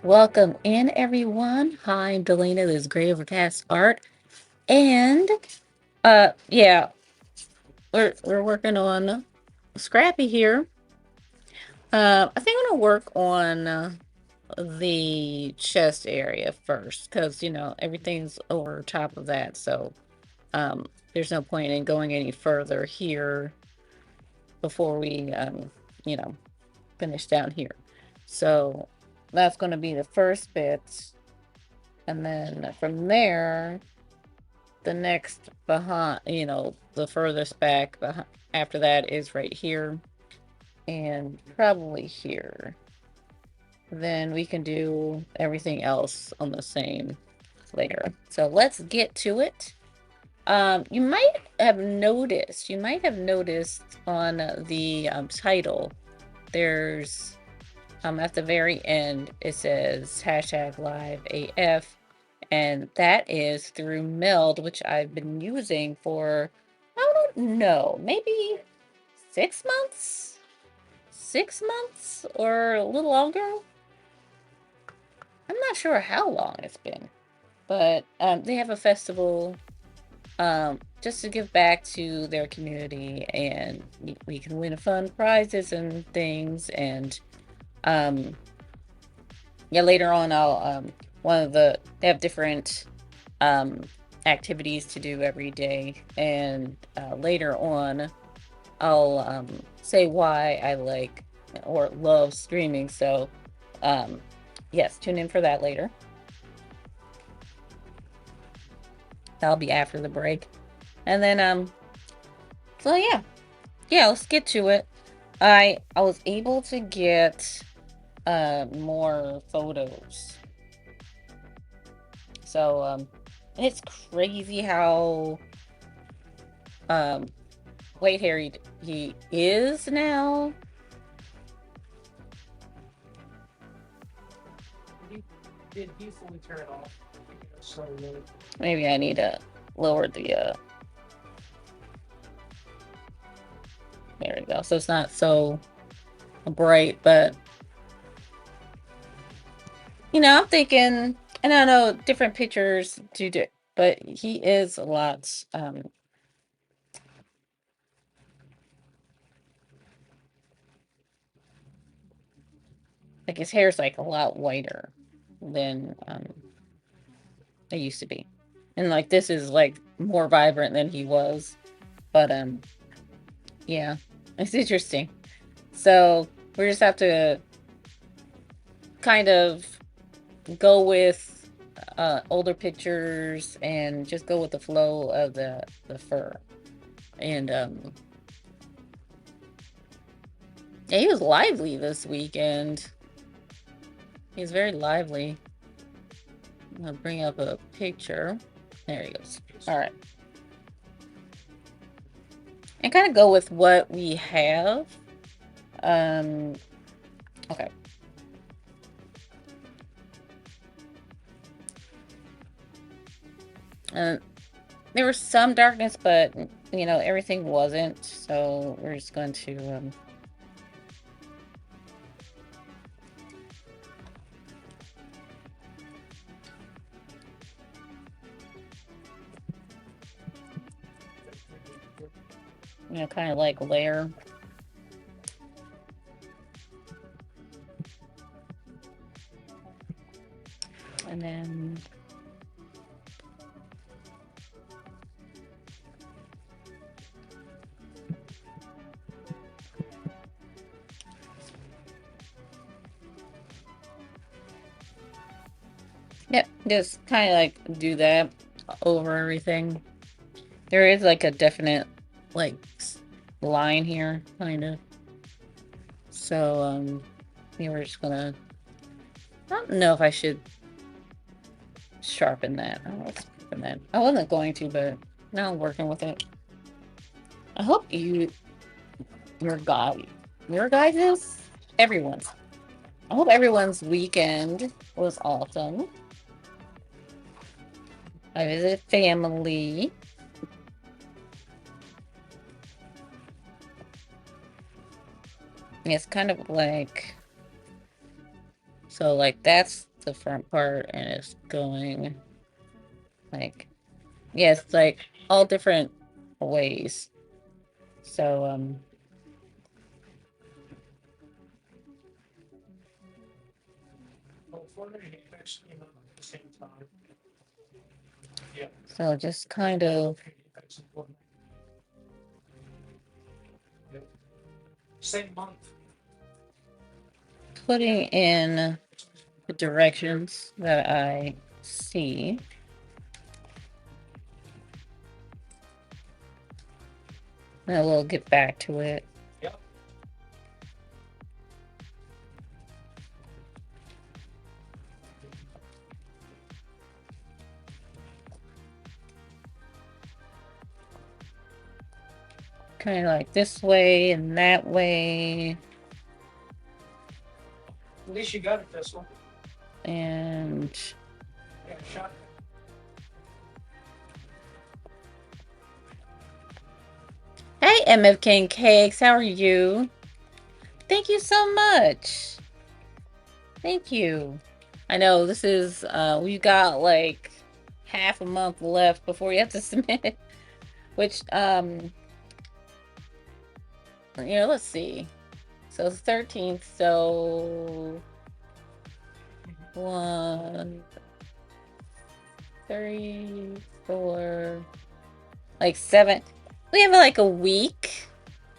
Welcome in, everyone. Hi, I'm Delina. This is Gray Overcast Art, and yeah, we're working on Scrappy here. I think I'm gonna work on the chest area first, because everything's over top of that, so there's no point in going any further here before we you know finish down here. So that's going to be the first bit, and then from there the next behind, the furthest back behind, after that is right here and probably here. Then we can do everything else on the same layer. So let's get to it. You might have noticed on the title, there's at the very end, it says hashtag live AF, and that is through Meld, which I've been using for, I don't know, maybe 6 months? 6 months or a little longer? I'm not sure how long it's been, but they have a festival just to give back to their community, and we can win fun prizes and things. And um, yeah, later on, I'll they have different um activities to do every day, and later on I'll say why I like or love streaming. So um yes, tune in for that later. That'll be after the break. And then so yeah, let's get to it. I was able to get more photos. So it's crazy how um white hair he is now. Did he fully turn it off? So maybe I need to lower the there we go. So it's not so bright, but I'm thinking, and I know different pictures do, but he is a lot like his hair's like a lot whiter than it used to be. And like this is like more vibrant than he was. But yeah, it's interesting. So we just have to kind of go with older pictures and just go with the flow of the fur. And yeah, he was lively this weekend. He was very lively. I'm gonna bring up a picture. There he goes. All right, and kind of go with what we have. Um, okay. Uh, there was some darkness, but everything wasn't. So we're just going to kind of like layer. And then yep, just kind of like do that over everything. There is like a definite like line here, kind of. So yeah, we're just gonna. I don't know if I should sharpen that. I don't know what's sharpen that. I wasn't going to, but now I'm working with it. I hope your guy, your guys is everyone's. I hope everyone's weekend was awesome. I visited family. It's kind of like So like that's the front part, and it's going like, yeah, it's like all different ways. So so just kind of putting in the directions that I see. And we'll get back to it. Kind of like this way and that way. At least you got it this one. And Yeah, shot. hey, MF King Cakes, how are you? Thank you so much. Thank you. I know this is we've got like half a month left before you have to submit it. Which let's see. So it's 13th, so 1, 3, 4, like 7. We have like a week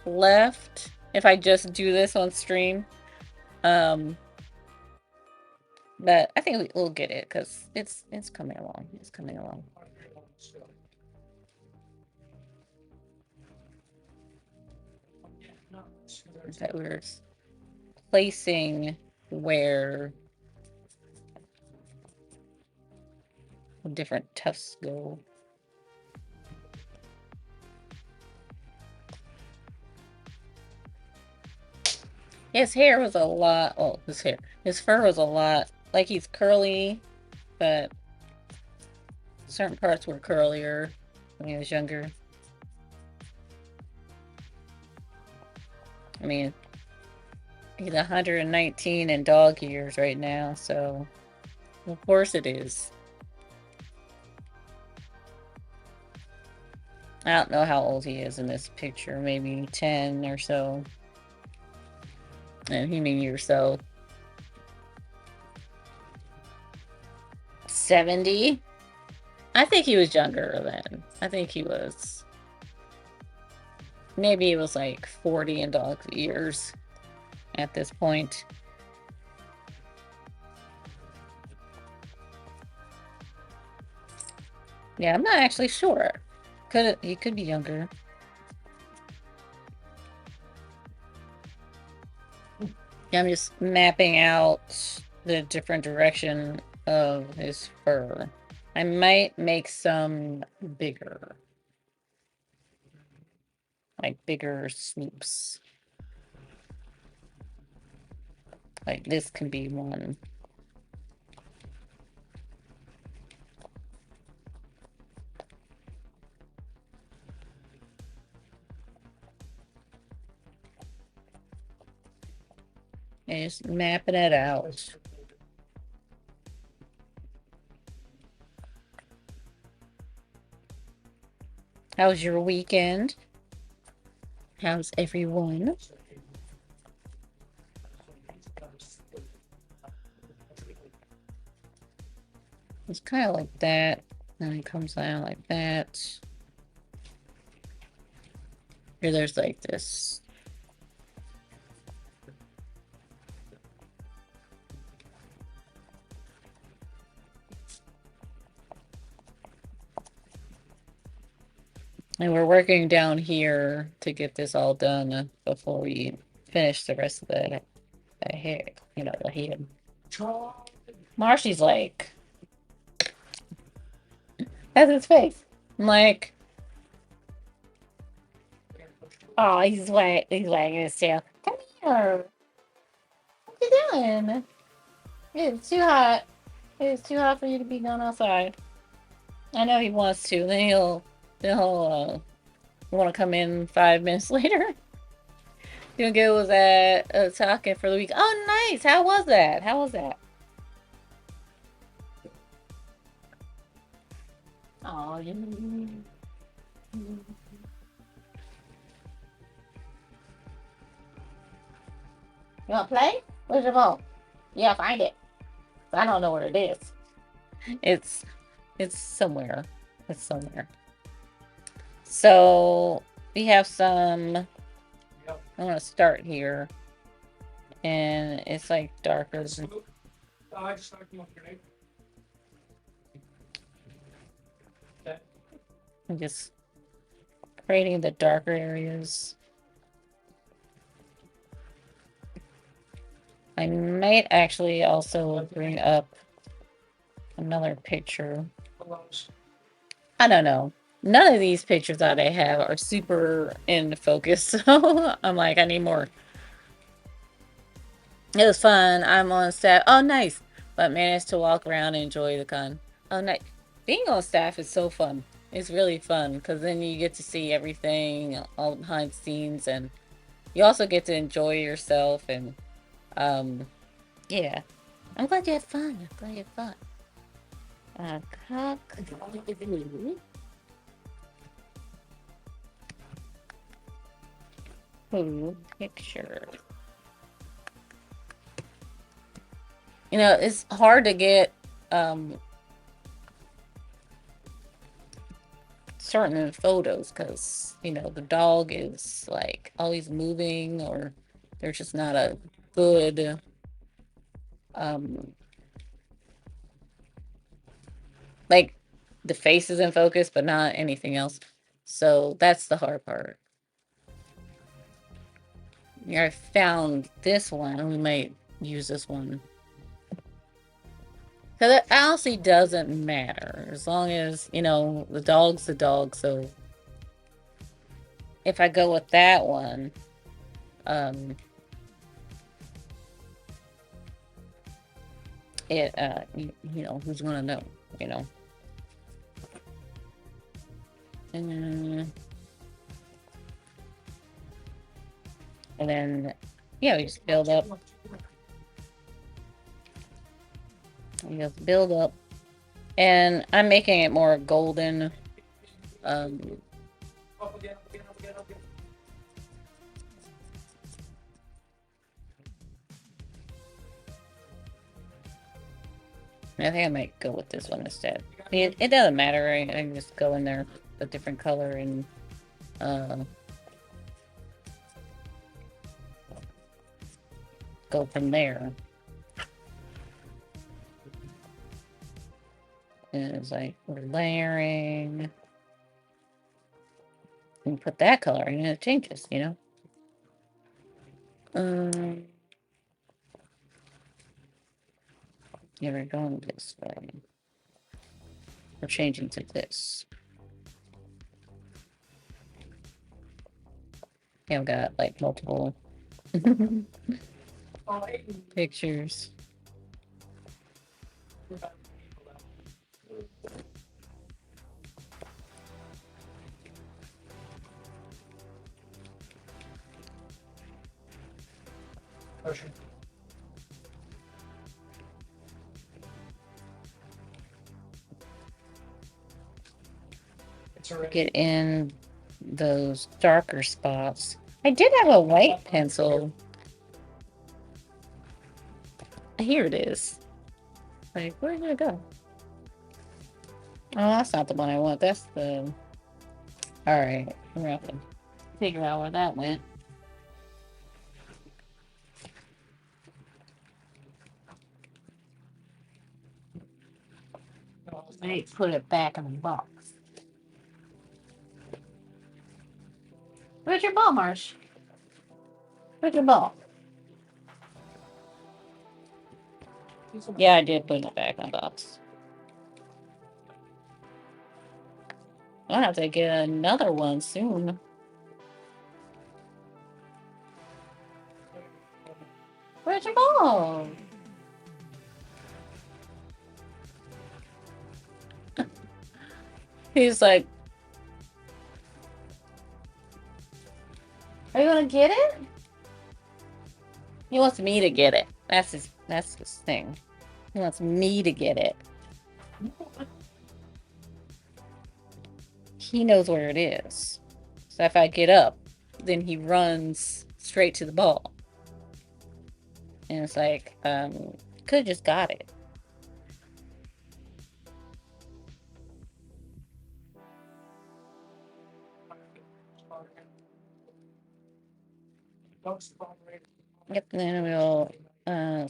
left if I just do this on stream. Um but I think we'll get it because it's coming along. It's coming along. That we're placing where different tufts go. His hair was a lot. Oh, his fur was a lot. Like he's curly, but certain parts were curlier when he was younger. I mean, he's 119 in dog years right now, so of course it is. I don't know how old he is in this picture, maybe 10 or so. And he mean or so. 70? I think he was younger then. I think he was. Maybe he was like 40 in dog years at this point. Yeah, I'm not actually sure. He could be younger. Yeah, I'm just mapping out the different direction of his fur. I might make some bigger. Like bigger swoops. Like this can be one. And just mapping it out. How's your weekend? How's everyone? It's kind of like that. Then it comes down like that. Here there's like this. And we're working down here to get this all done before we finish the rest of the hair, the head. Marshy's like, that's his face. I'm like, oh, he's wagging his tail. Come here. What you doing? It's too hot. It's too hot for you to be gone outside. I know he wants to. Then he'll want to come in 5 minutes later. He'll go was at talking for the week. Oh, nice. How was that? How was that? Oh, you want to play? Where's your ball? Yeah, find it. I don't know where it is. It's it's somewhere. It's somewhere. So we have some. I'm Yep. gonna start here, and it's like darker. I just knocked him off your neighbor. Okay. I'm just creating the darker areas. I might actually also bring up another picture. I don't know. None of these pictures that I have are super in focus, so I'm like, I need more. It was fun. I'm on staff. Oh, nice. But managed to walk around and enjoy the con. Oh, nice. Being on staff is so fun. It's really fun because then you get to see everything all behind the scenes, and you also get to enjoy yourself. And um, yeah, I'm glad you had fun. I'm glad you had fun. Cockapoo picture. It's hard to get um certain photos because the dog is like always moving, or there's just not a good um like the face is in focus but not anything else, so that's the hard part. Yeah, I found this one. We might use this one because it honestly doesn't matter as long as the dog's the dog. So if I go with that one, um who's gonna know, you know and then yeah, we just build up. We just build up, and I'm making it more golden. um Up again, up again, up again, up again. I think I might go with this one instead. It doesn't matter. I can just go in there a different color and uh go from there. And it's like we're layering and put that color in and it changes. Um yeah, we're going this way. We're changing to this. Yeah, I've got like multiple Oh, Aiden. pictures. Pressure. It's already. Get in those darker spots. I did have a white pencil. Here it is. Like, where did it go? Oh, that's not the one I want. That's the. All right, we're gonna have to figure out where that went. I need to put it back in the box. Where's your ball, Marsh? Where's your ball? Yeah, I did put it back in the box. I'll have to get another one soon. Where's your ball? He's like, are you gonna get it? He wants me to get it. That's his thing. He wants me to get it. he knows where it is. So if I get up, then he runs straight to the ball. And it's like, could have just got it. Yep, and then we'll,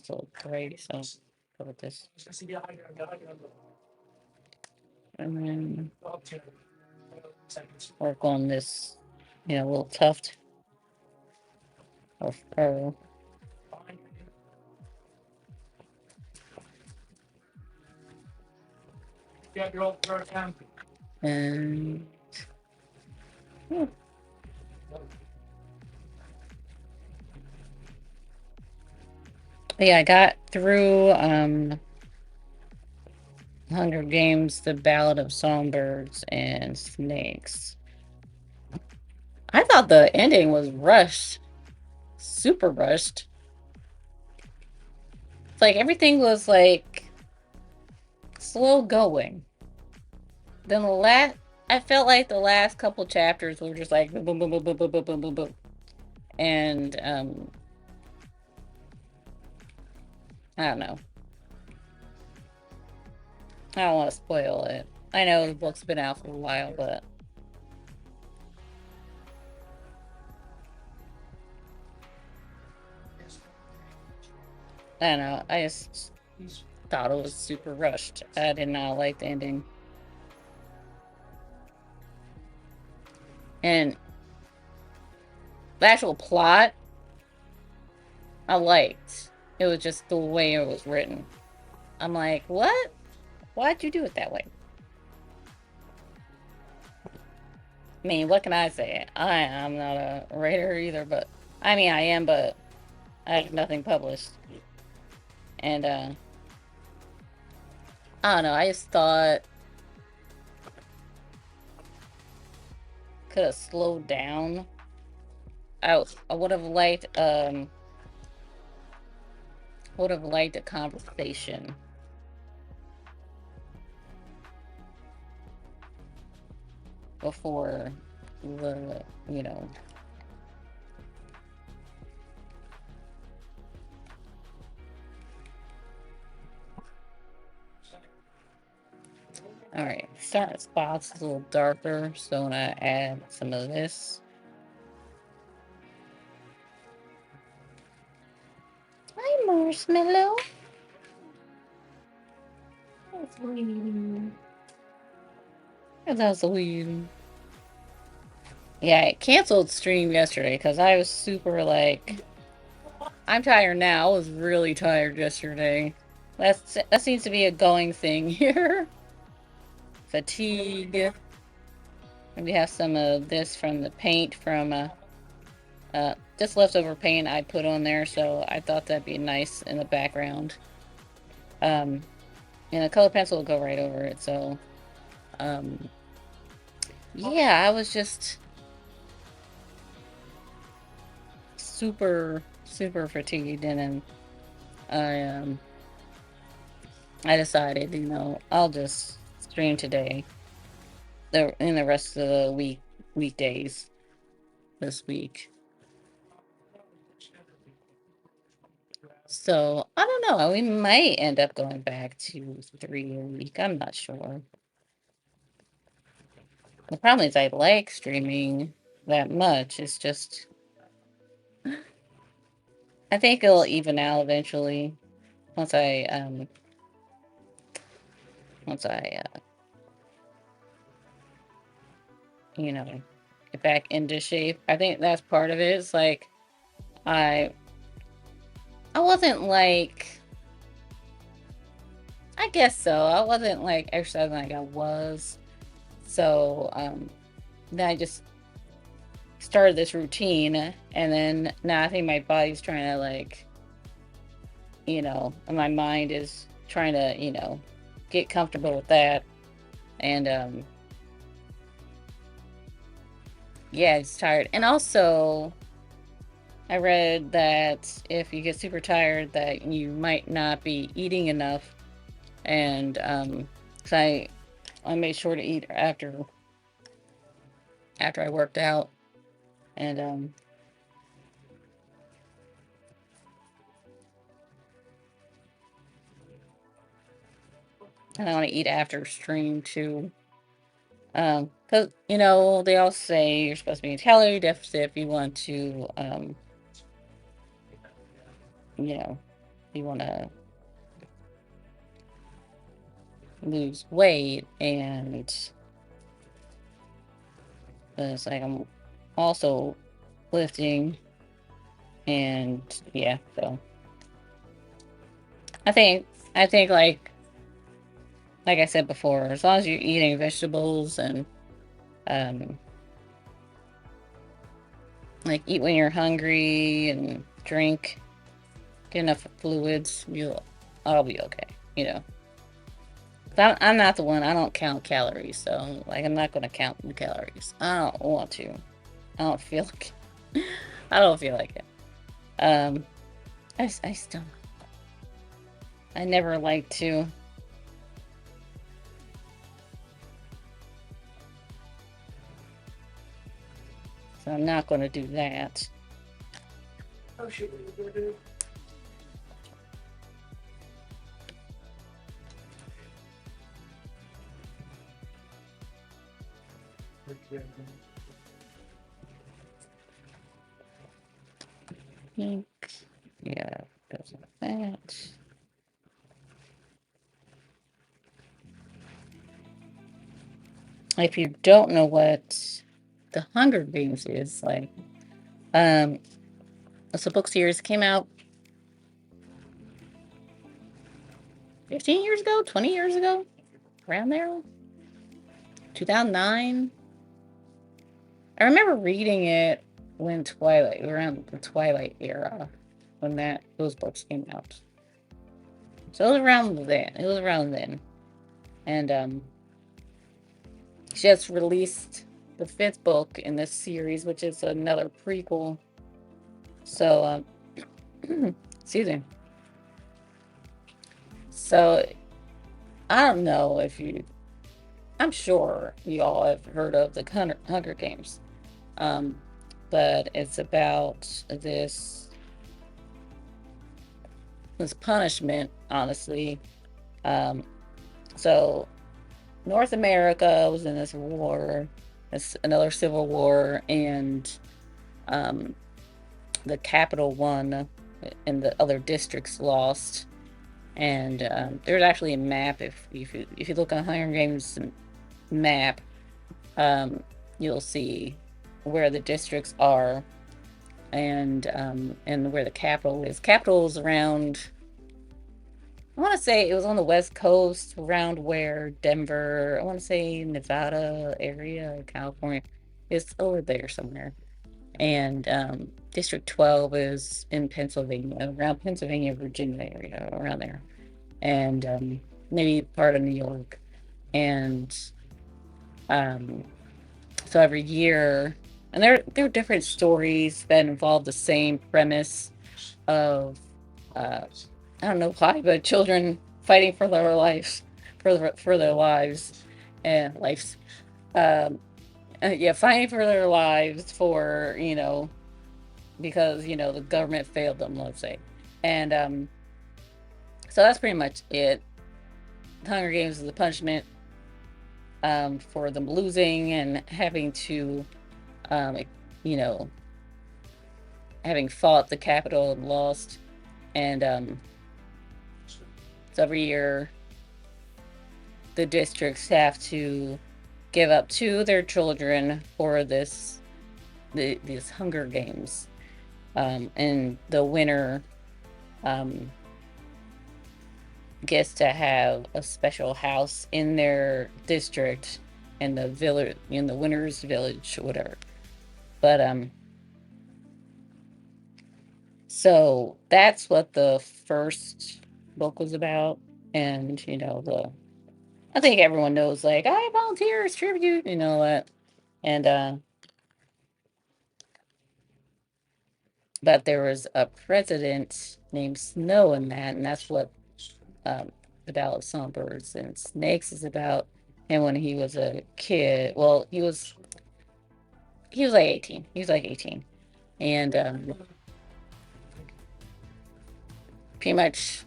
so great, so go with this. And then work on this, little tuft of fur. Yeah, you're all third time. And yeah, I got through Hunger Games, The Ballad of Songbirds and Snakes. I thought the ending was rushed, super rushed. It's like everything was like slow going. Then I felt like the last couple chapters were just like boom, boom, boom, boom, boom, boom, boom, boom, boom, boom. And I don't know. I don't want to spoil it. I know the book's been out for a while, but I don't know. I just thought it was super rushed. I did not like the ending. And the actual plot, I liked. It was just the way it was written. I'm like, what? Why'd you do it that way? I mean, what can I say? I'm not a writer either, but I mean, I am, but I have nothing published. And I don't know. I just thought could have slowed down. I would have liked a conversation before the you know. All right, start spots a little darker, so I'm gonna add some of this. Hi, Marshmallow. That's weird. That's weird. Yeah, I canceled stream yesterday because I was super like, I'm tired now. I was really tired yesterday. That seems to be a going thing here. Fatigue. And we have some of this from the paint from just leftover paint I put on there, so I thought that'd be nice in the background. And the color pencil will go right over it. So, um, yeah, I was just super fatigued, and then I I decided, I'll just stream today. In the rest of the weekdays this week. So I don't know. We might end up going back to 3 a week. I'm not sure. The problem is I like streaming that much. It's just I think it'll even out eventually once I get back into shape. I think that's part of it. It's like I I wasn't like I guess so. I wasn't like exercising like I was. So then I just started this routine, and then now I think my body's trying to like, and my mind is trying to, get comfortable with that. And yeah, it's tired. And also I read that if you get super tired that you might not be eating enough. And so I made sure to eat after after I worked out, and I want to eat after stream too. Cause they all say you're supposed to be in calorie deficit if you want to, you know, you want to lose weight, and it's like I'm also lifting, and yeah, so I think I think like I said before, as long as you're eating vegetables and um like eat when you're hungry and drink, get enough fluids, I'll be okay. You know, I'm not the one. I don't count calories, so like I'm not gonna count the calories. I don't want to. I don't feel like. I don't feel like it. Um, I still. I never like to. So I'm not going to do that. Oh shit, what you gonna do? Pink. Yeah, goes like that. If you don't know what the Hunger Games is, like, um, it's a book series that came out 15 years ago, 20 years ago, around there, 2009. I remember reading it when around the Twilight era, when those books came out. So it was around then. It was around then, and she just released the fifth book in this series, which is another prequel. So, excuse me. So I don't know if you. I'm sure you all have heard of the Hunger Games, um, but it's about this punishment, honestly. Um, so North America was in this war, it's another civil war, and um, the capital won, and the other districts lost. And there's actually a map. If you look on Hunger Games map, um, you'll see where the districts are, and where the capital is. Capital is around. I want to say it was on the west coast, around where Denver. I want to say Nevada area, California. It's over there somewhere. And District 12 is in Pennsylvania, around Pennsylvania, Virginia area, around there, and maybe part of New York. And um, so every year, and there are different stories that involve the same premise of uh, I don't know why, but children fighting for their lives, for their lives and lives. Um, yeah, fighting for their lives for because the government failed them, let's say, and so that's pretty much it. The Hunger Games is the punishment for them losing and having to, um, you know, having fought the capital and lost, and so every year the districts have to give up to their children for these Hunger Games, and the winner um, gets to have a special house in their district, in the village, in the winner's village, or whatever. But so that's what the first book was about, and the I think everyone knows, like, I volunteer as tribute, that, and but there was a president named Snow in that, and that's what the Ballad of Songbirds and Snakes is about him when he was a kid. Well, he was he was like 18. He was like 18, and pretty much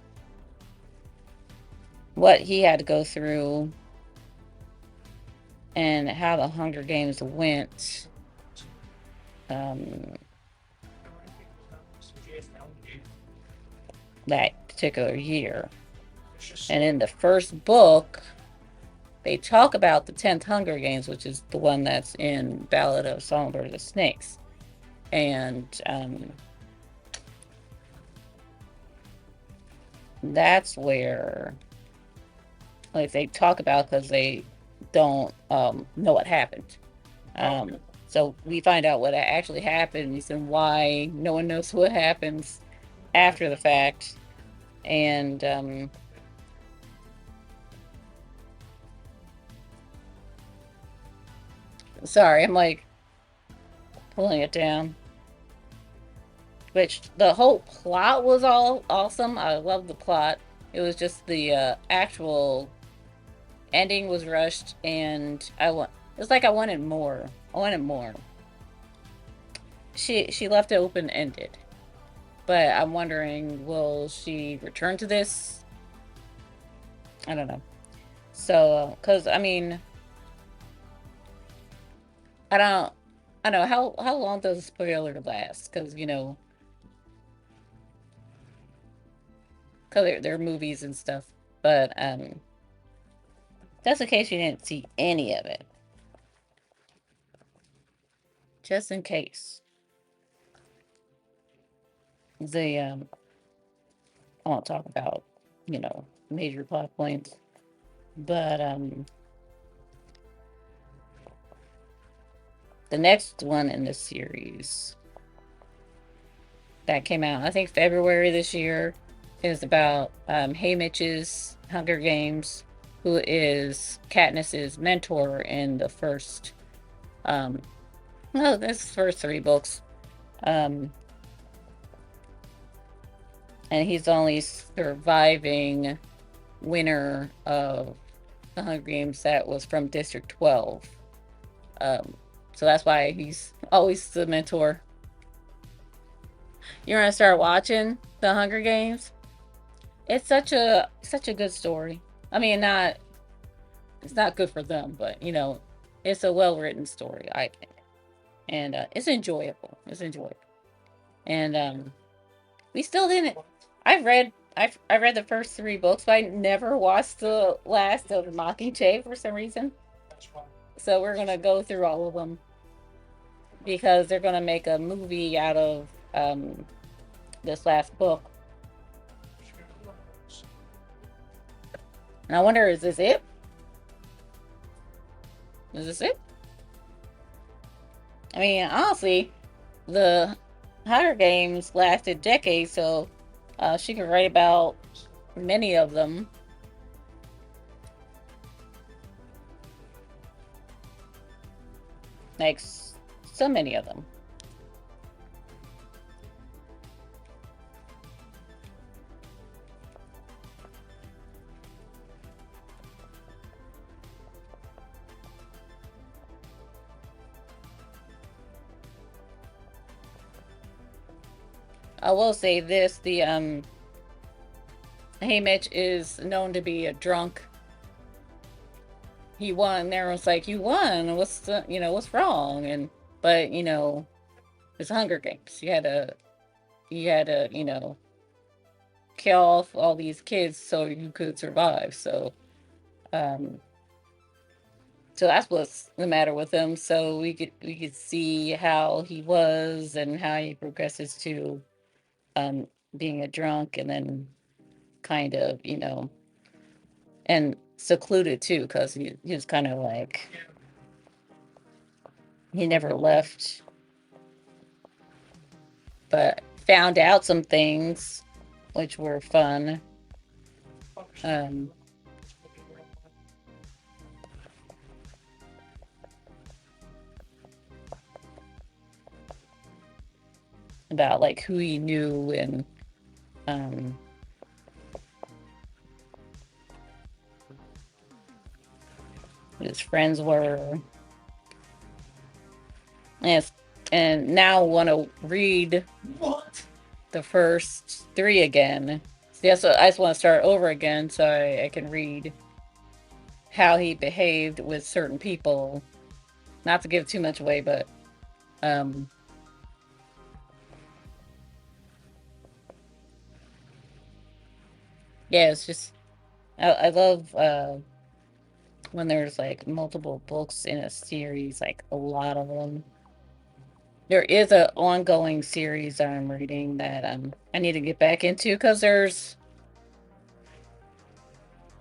what he had to go through and how the Hunger Games went um, that particular year. And in the first book, they talk about the 10th Hunger Games, which is the one that's in Ballad of Songbird and the Snakes. And that's where, like, they talk about because they don't know what happened. Um, so we find out what actually happens and why no one knows what happens after the fact. And sorry, I'm like pulling it down. Which the whole plot was all awesome. I love the plot. It was just the actual ending was rushed, and I want. It was like I wanted more. I wanted more. She left it open ended, but I'm wondering, will she return to this? I don't know. So, cause I mean, I don't. I don't know how long does a spoiler last? Cause cause they're movies and stuff. But just in case you didn't see any of it, just in case the I won't talk about major plot points, but the next one in the series that came out, I think February this year, is about Haymitch's Hunger Games, who is Katniss's mentor in the first no, this first three books. Um, and he's the only surviving winner of the Hunger Games that was from District 12. Um, so that's why he's always the mentor. You're gonna start watching the Hunger Games. It's such a good story. I mean, not it's not good for them, but it's a well written story, I think, and it's enjoyable. It's enjoyable, and we still didn't. I read the first three books, but I never watched the last of Mockingjay for some reason. So we're gonna go through all of them because they're gonna make a movie out of this last book. And I wonder, is this it? Is this it? I mean, honestly, the Hunger Games lasted decades, so she could write about many of them. Like, so many of them. I will say this: the Haymitch is known to be a drunk. He won. There was like, you won. What's wrong? And but it's Hunger Games. You had to kill off all these kids so you could survive. Um, so that's what's the matter with him. So we could see how he was and how he progresses to um being a drunk, and then kind of and secluded too, because he was kind of like, he never left, but found out some things which were fun. um about like who he knew, and um who his friends were. Yes, and now want to read What? the first three again. Yeah, so I just want to start over again so I can read how he behaved with certain people. Not to give too much away, but um, yeah, it's just I love when there's like multiple books in a series, like a lot of them. There is an ongoing series I'm reading that I need to get back into because there's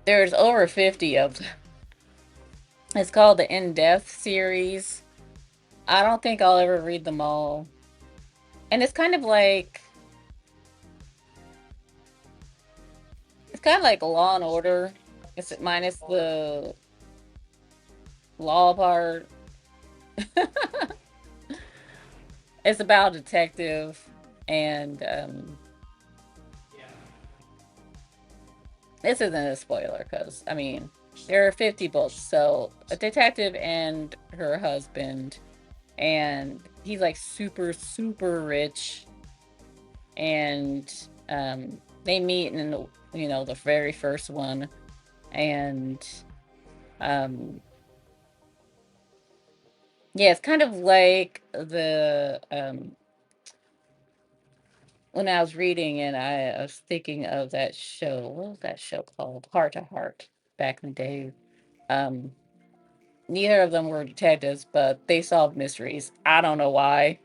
over 50 of them. It's called the In Depth series. I don't think I'll ever read them all. And it's kind of like Law and Order. It's minus the law part. It's about a detective, and Yeah. this isn't a spoiler because I mean there are 50 books. So a detective and her husband, and he's like super super rich, and they meet in the very first one, and um yeah, it's kind of like the when I was reading and I was thinking of that show. What was that show called? Heart to Heart back in the day. Um, Neither of them were detectives, but they solved mysteries. I don't know why.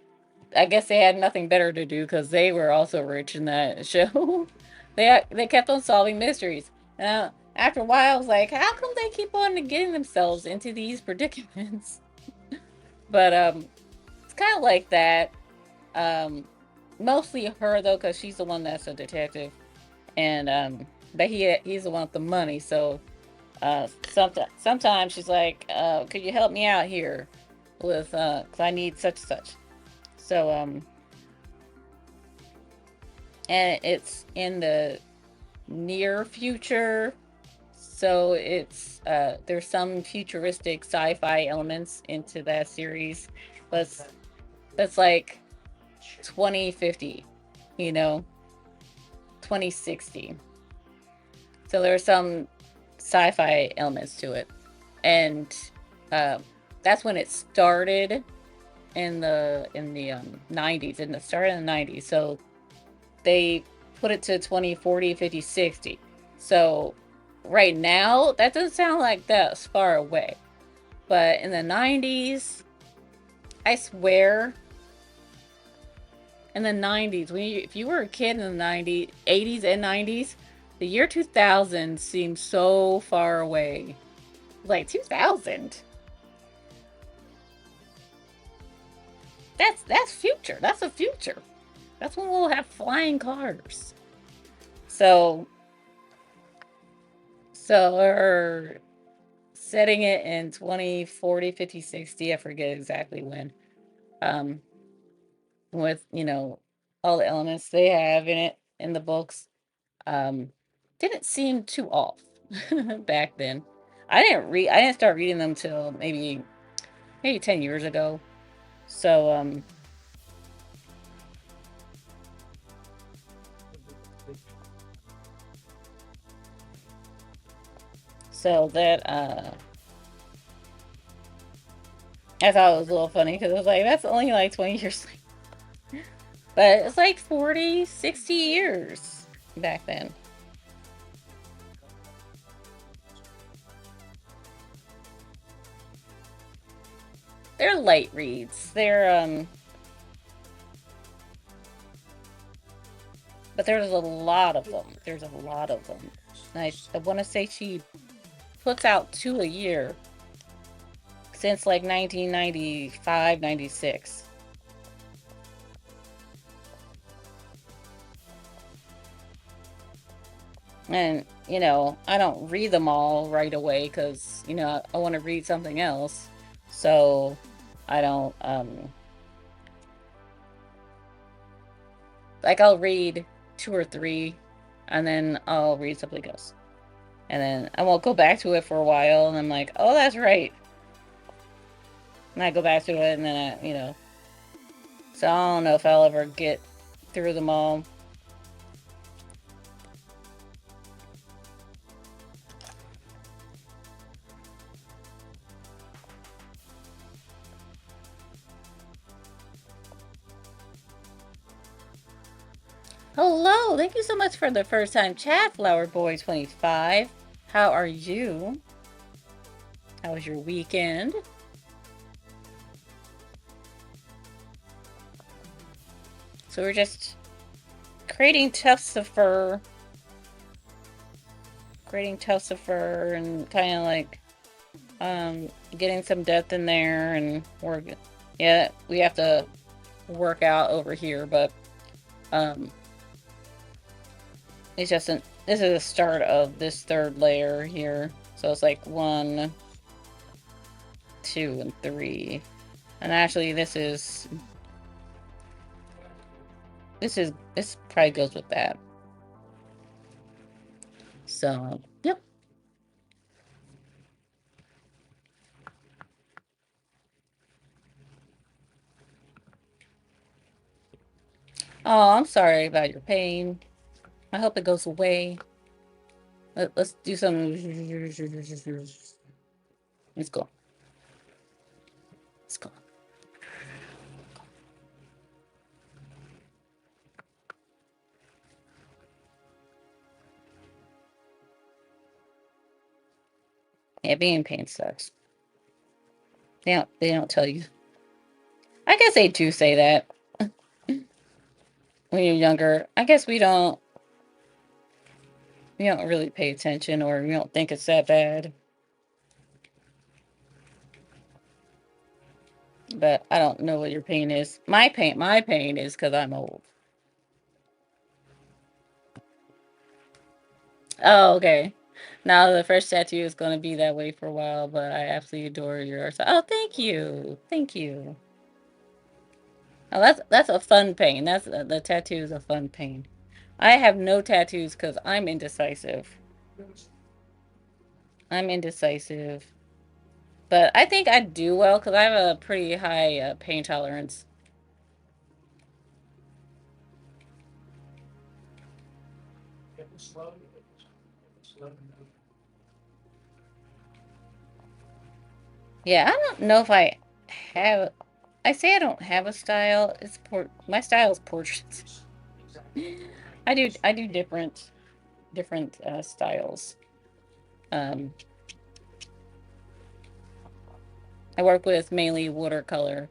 I guess they had nothing better to do because they were also rich in that show. They kept on solving mysteries. After a while, I was like, how come they keep on getting themselves into these predicaments? But it's kind of like that. Um, Mostly her though, because she's the one that's a detective, and but he's the one with the money. So sometimes she's like, could you help me out here with cause I need such and such. So and it's in the near future. So it's there's some futuristic sci-fi elements into that series, but that's like 2050, you know, 2060. So there are some sci-fi elements to it, and uh, that's when it started in the 90s, and it started in the 90s. So they put it to 2040, 50, 60. So right now that doesn't sound like that's far away, but in the 90s, I swear, in the 90s, if you were a kid in the 90s, 80s and 90s, the year 2000 seems so far away. Like 2000. That's future. That's the future. That's when we'll have flying cars. So we're setting it in 2040, 50, 60. I forget exactly when. Um with, all the elements they have in it in the books. Um didn't seem too off back then. I didn't start reading them till maybe 10 years ago. So that I thought it was a little funny because it was like that's only like 20 years, but it's like 40, 60 years back then. They're light reads. But there's a lot of them. There's a lot of them. I want to say she puts out two a year since like 1995, 96. And, I don't read them all right away because, I want to read something else. So I don't, like, I'll read two or three and then I'll read something else. And then I won't go back to it for a while. And I'm like, oh, that's right. And I go back to it and then So I don't know if I'll ever get through them all. Hello, thank you so much for the first time chat, Flower Boy 25. How are you? How was your weekend? So we're just creating tufts of fur, and kind of like getting some depth in there, and yeah, we have to work out over here, but um it's just this is the start of this third layer here. So it's like 1, 2, and 3. And actually this probably goes with that. So, yep. Oh, I'm sorry about your pain. I hope it goes away. Let's do some. Let's go. Let's go. Yeah, being in pain sucks. They don't tell you. I guess they do say that when you're younger. I guess we don't really pay attention, or we don't think it's that bad. But I don't know what your pain is. My pain is because I'm old. Oh, okay. Now the first tattoo is going to be that way for a while, but I absolutely adore yours. Oh, thank you, thank you. Oh, that's a fun pain. That's the tattoo is a fun pain. I have no tattoos because I'm indecisive. I'm indecisive, but I think I do well because I have a pretty high pain tolerance. Yeah, I don't know if I have. I say I don't have a style. My style is portraits. I do different styles. Um, I work with mainly watercolor.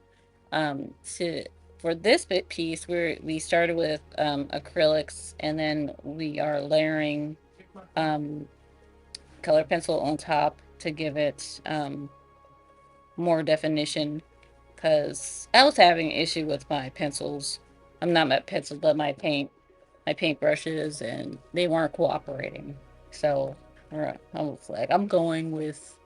To For this bit piece, we started with acrylics, and then we are layering um, color pencil on top to give it more definition. Because I was having an issue with my pencils. I'm not my pencils, but my paint brushes, and they weren't cooperating. So I was like, I'm going with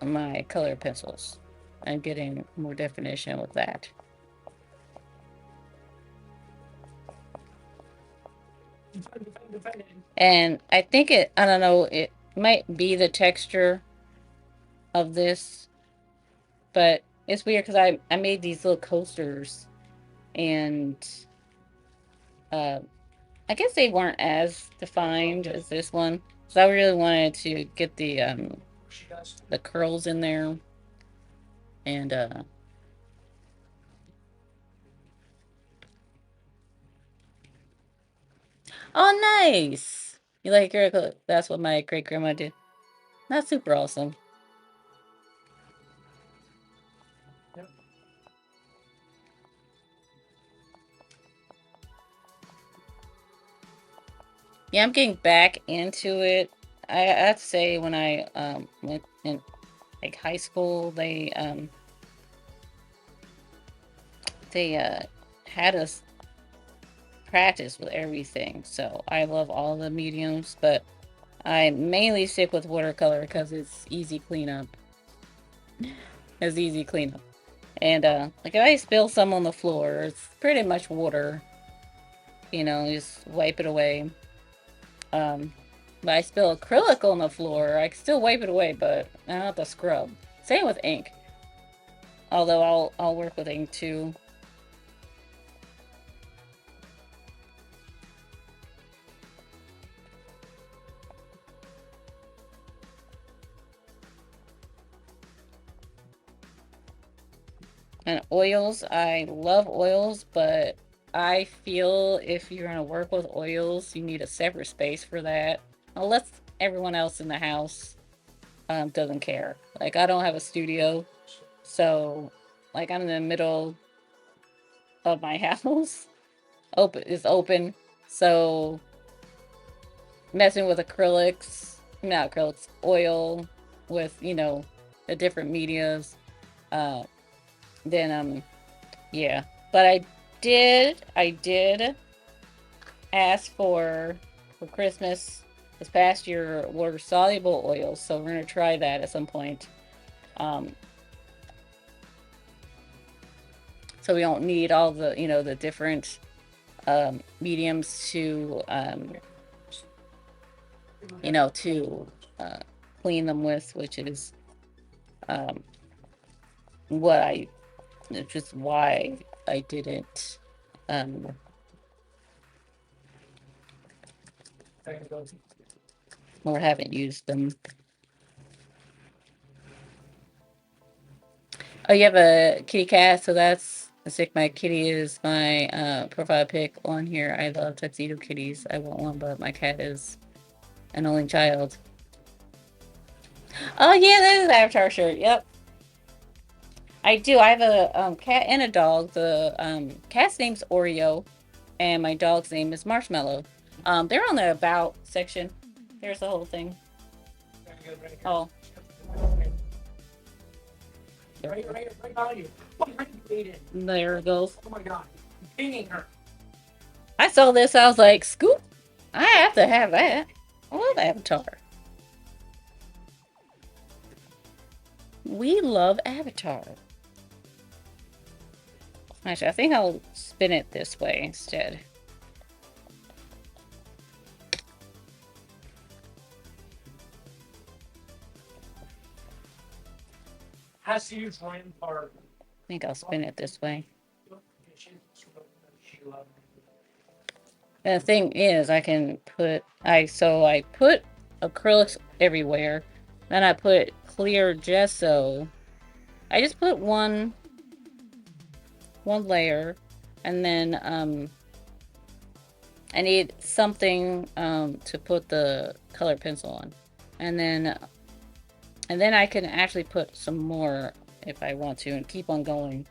my color pencils and getting more definition with that. And I think I don't know, it might be the texture of this, but it's weird because I made these little coasters, and uh, I guess they weren't as defined as this one. So I really wanted to get the curls in there, and oh, nice. You like your That's what my great grandma did. That's super awesome. Yeah, I'm getting back into it. I'd say when I went in like high school, they had us practice with everything. So I love all the mediums, but I mainly stick with watercolor because it's easy cleanup. It's easy cleanup. And like if I spill some on the floor, it's pretty much water. Just wipe it away. Um, but I spill acrylic on the floor, I can still wipe it away, but I don't have to scrub. Same with ink. Although I'll work with ink too. And oils, I love oils, but I feel if you're gonna work with oils, you need a separate space for that. Unless everyone else in the house doesn't care. Like I don't have a studio, so like I'm in the middle of my house. Open is open, so messing with acrylics, not acrylics, oil with the different medias. Uh, then yeah, but I did ask for Christmas this past year water soluble oils, so we're gonna try that at some point. Um, so we don't need all the different mediums to uh, clean them with, which is um, what I just why I didn't um, or haven't used them. Oh, you have a kitty cat, so that's sick. My kitty is my profile pic on here. I love tuxedo kitties. I want one, but my cat is an only child. Oh yeah, that is an Avatar shirt. Yep, I do. I have a cat and a dog. The cat's name's Oreo, and my dog's name is Marshmallow. They're on the about section. There's the whole thing. Oh, Right on you. there it goes. Oh my god. I'm pinging her. I saw this. I was like, Scoop. I have to have that. I love Avatar. We love Avatar. Actually, I think I'll spin it this way instead. Has to use Ryan Park. I think I'll spin it this way. And the thing is, I can put I put acrylics everywhere. Then I put clear gesso. I just put one layer, and then I need something to put the colored pencil on, and then I can actually put some more if I want to and keep on going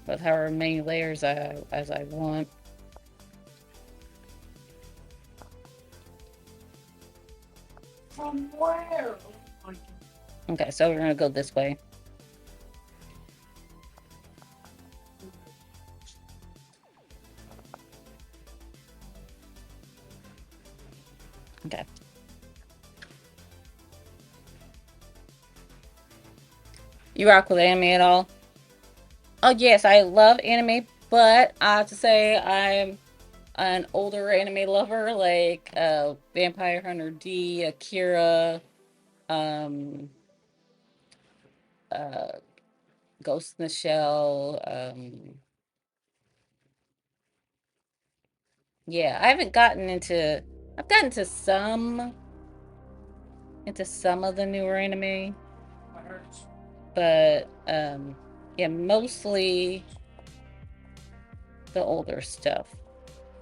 with however many layers as I want. From where? Okay, so we're gonna go this way. Okay. You rock with anime at all? Oh yes, I love anime, but I have to say I'm an older anime lover, like Vampire Hunter D, Akira, um, uh, Ghost in the Shell. Yeah, I haven't gotten into. I've gotten into some of the newer anime, but yeah, mostly the older stuff.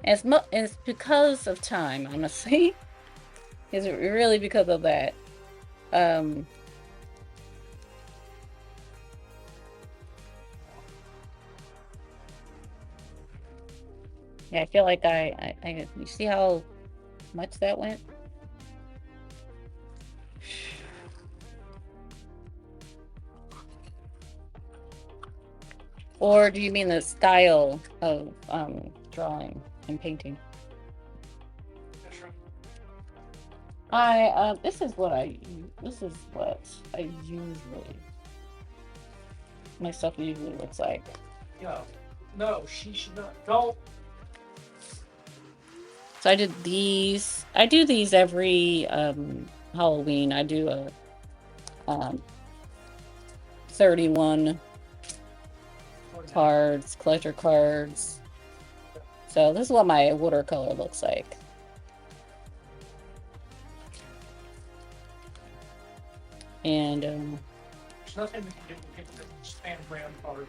And it's because of time, honestly. It's really because of that. Um, yeah, I feel like you see how much that went? Or do you mean the style of drawing and painting? This is what I usually my stuff usually looks like. Yo, no, she should not. Don't. So I did these. I do these every Halloween. I do a 31 cards, collector cards. So this is what my watercolor looks like. And there's nothing we can do to get the Span Rampart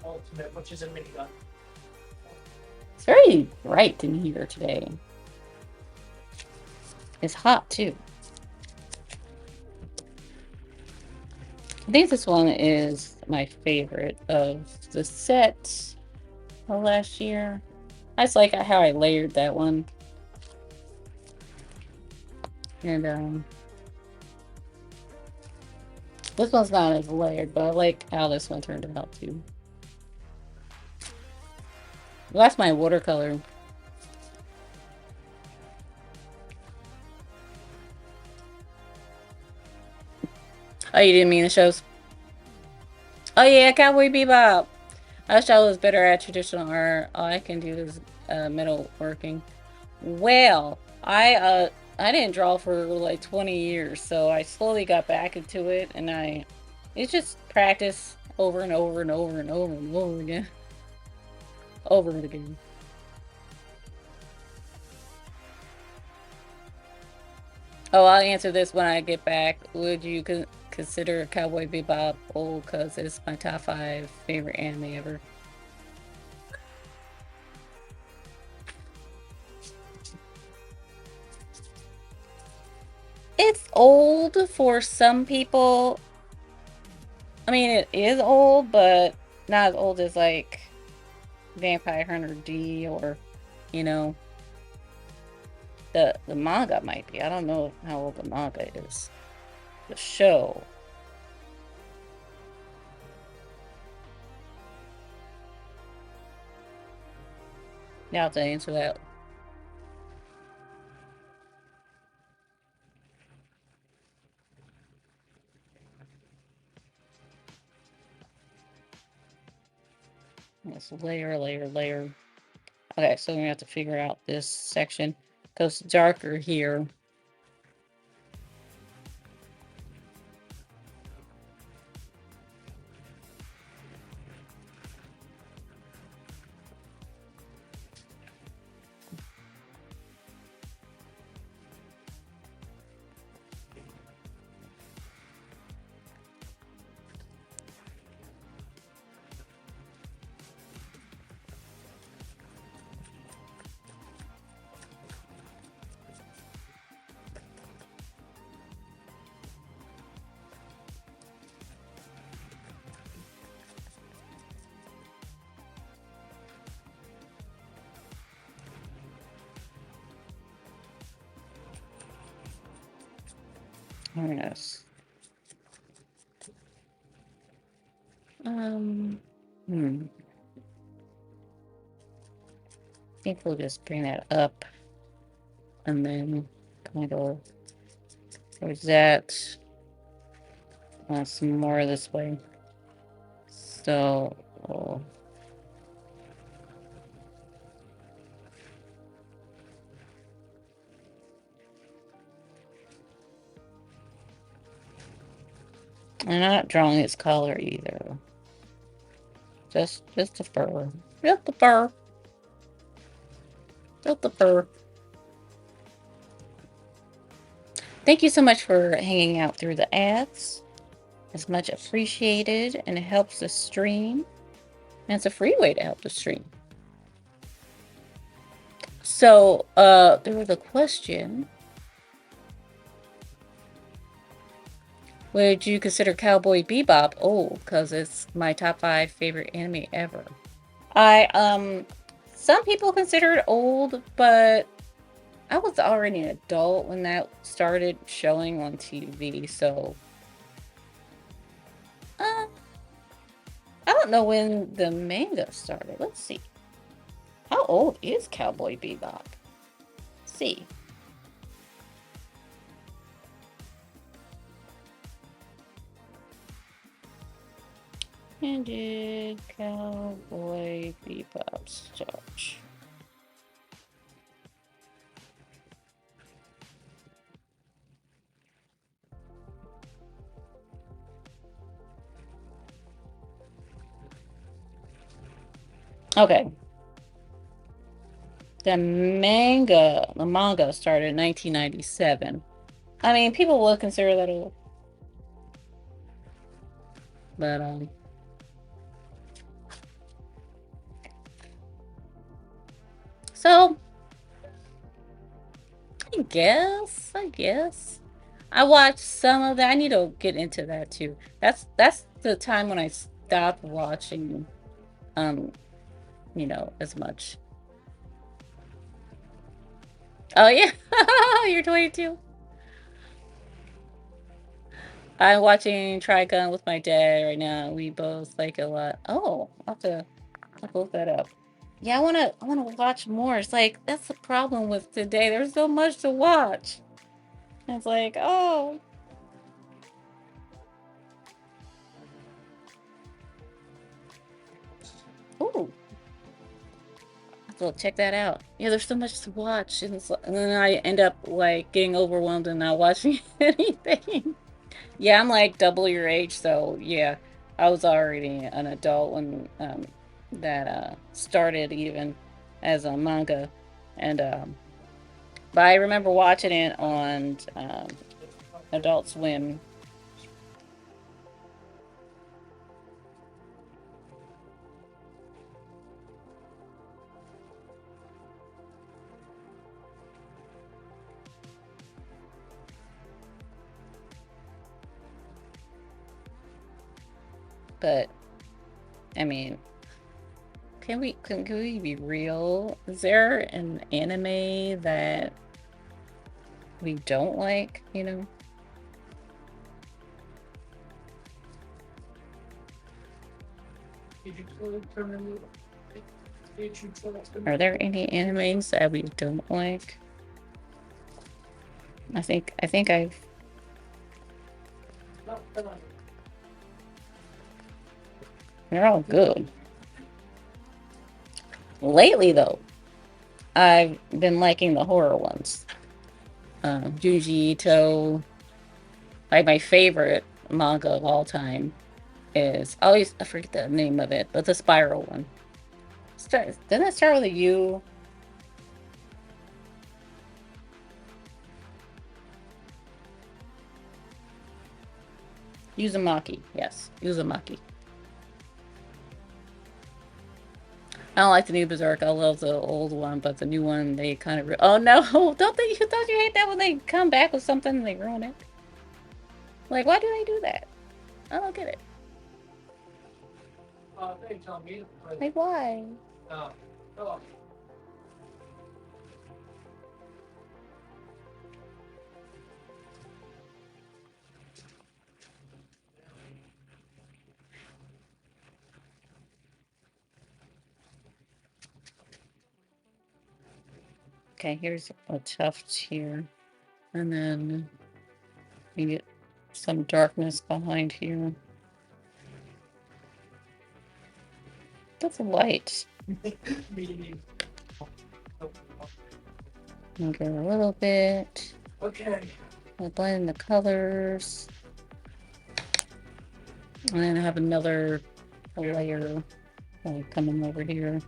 Ultimate, which is a minigun. It's very bright in here today. It's hot too. I think this one is my favorite of the set of last year. I just like how I layered that one. And this one's not as layered, but I like how this one turned out too. Well, that's my watercolor. Oh, you didn't mean the shows? Oh yeah, Cowboy Bebop. I wish I was better at traditional art. All I can do is metalworking. Well, I didn't draw for like 20 years, so I slowly got back into it, and it's just practice over and over and over and over and over again, over and again. Oh, I'll answer this when I get back. Would you consider Cowboy Bebop old? Cause it's my top 5 favorite anime ever. It's old for some people. I mean, it is old, but not as old as like Vampire Hunter D or, you know, the manga might be. I don't know how old the manga is. The show. Now to answer that. Let's layer, layer, layer. Okay, so we're gonna have to figure out this section. Goes darker here. Very nice. Um, hmm. I think we'll just bring that up and then kind of towards that. Some more this way. So, oh, I'm not drawing its color either. Just the fur. Just the fur. Just the fur. Thank you so much for hanging out through the ads. It's much appreciated and it helps the stream. And it's a free way to help the stream. So, there was a question. Would you consider Cowboy Bebop old? Because it's my top 5 favorite anime ever. Some people consider it old, but I was already an adult when that started showing on TV, so uh, I don't know when the manga started. Let's see. How old is Cowboy Bebop? Let's see. When did Cowboy Bebop start? Okay. The manga started in 1997. I mean, people will consider that old. But so I guess I watched some of that. I need to get into that too. That's the time when I stopped watching, um, as much. Oh yeah, you're 22. I'm watching Trigun with my dad right now. We both like it a lot. Oh, I'll look that up. Yeah, I wanna watch more. It's like that's the problem with today. There's so much to watch. It's like, oh, ooh, so check that out. Yeah, there's so much to watch, and then I end up like getting overwhelmed and not watching anything. Yeah, I'm like double your age, so yeah, I was already an adult when that started even as a manga, and but I remember watching it on Adult Swim. But I mean, can we be real? Is there an anime that we don't like? Are there any animes that we don't like? I think I've they're all good. Lately though, I've been liking the horror ones. Junji Ito, like my favorite manga of all time is I forget the name of it, but the Spiral one. Doesn't it start with a U? Uzumaki, yes, Uzumaki. I don't like the new Berserk. I love the old one, but the new one they kind of. Oh no! Don't you hate that when they come back with something and they ruin it? Like, why do they do that? I don't get it. Like, why? Okay, here's a tuft here, and then you get some darkness behind here. That's light. Okay, a little bit. Okay. I'll blend the colors, and then I have another layer coming over here.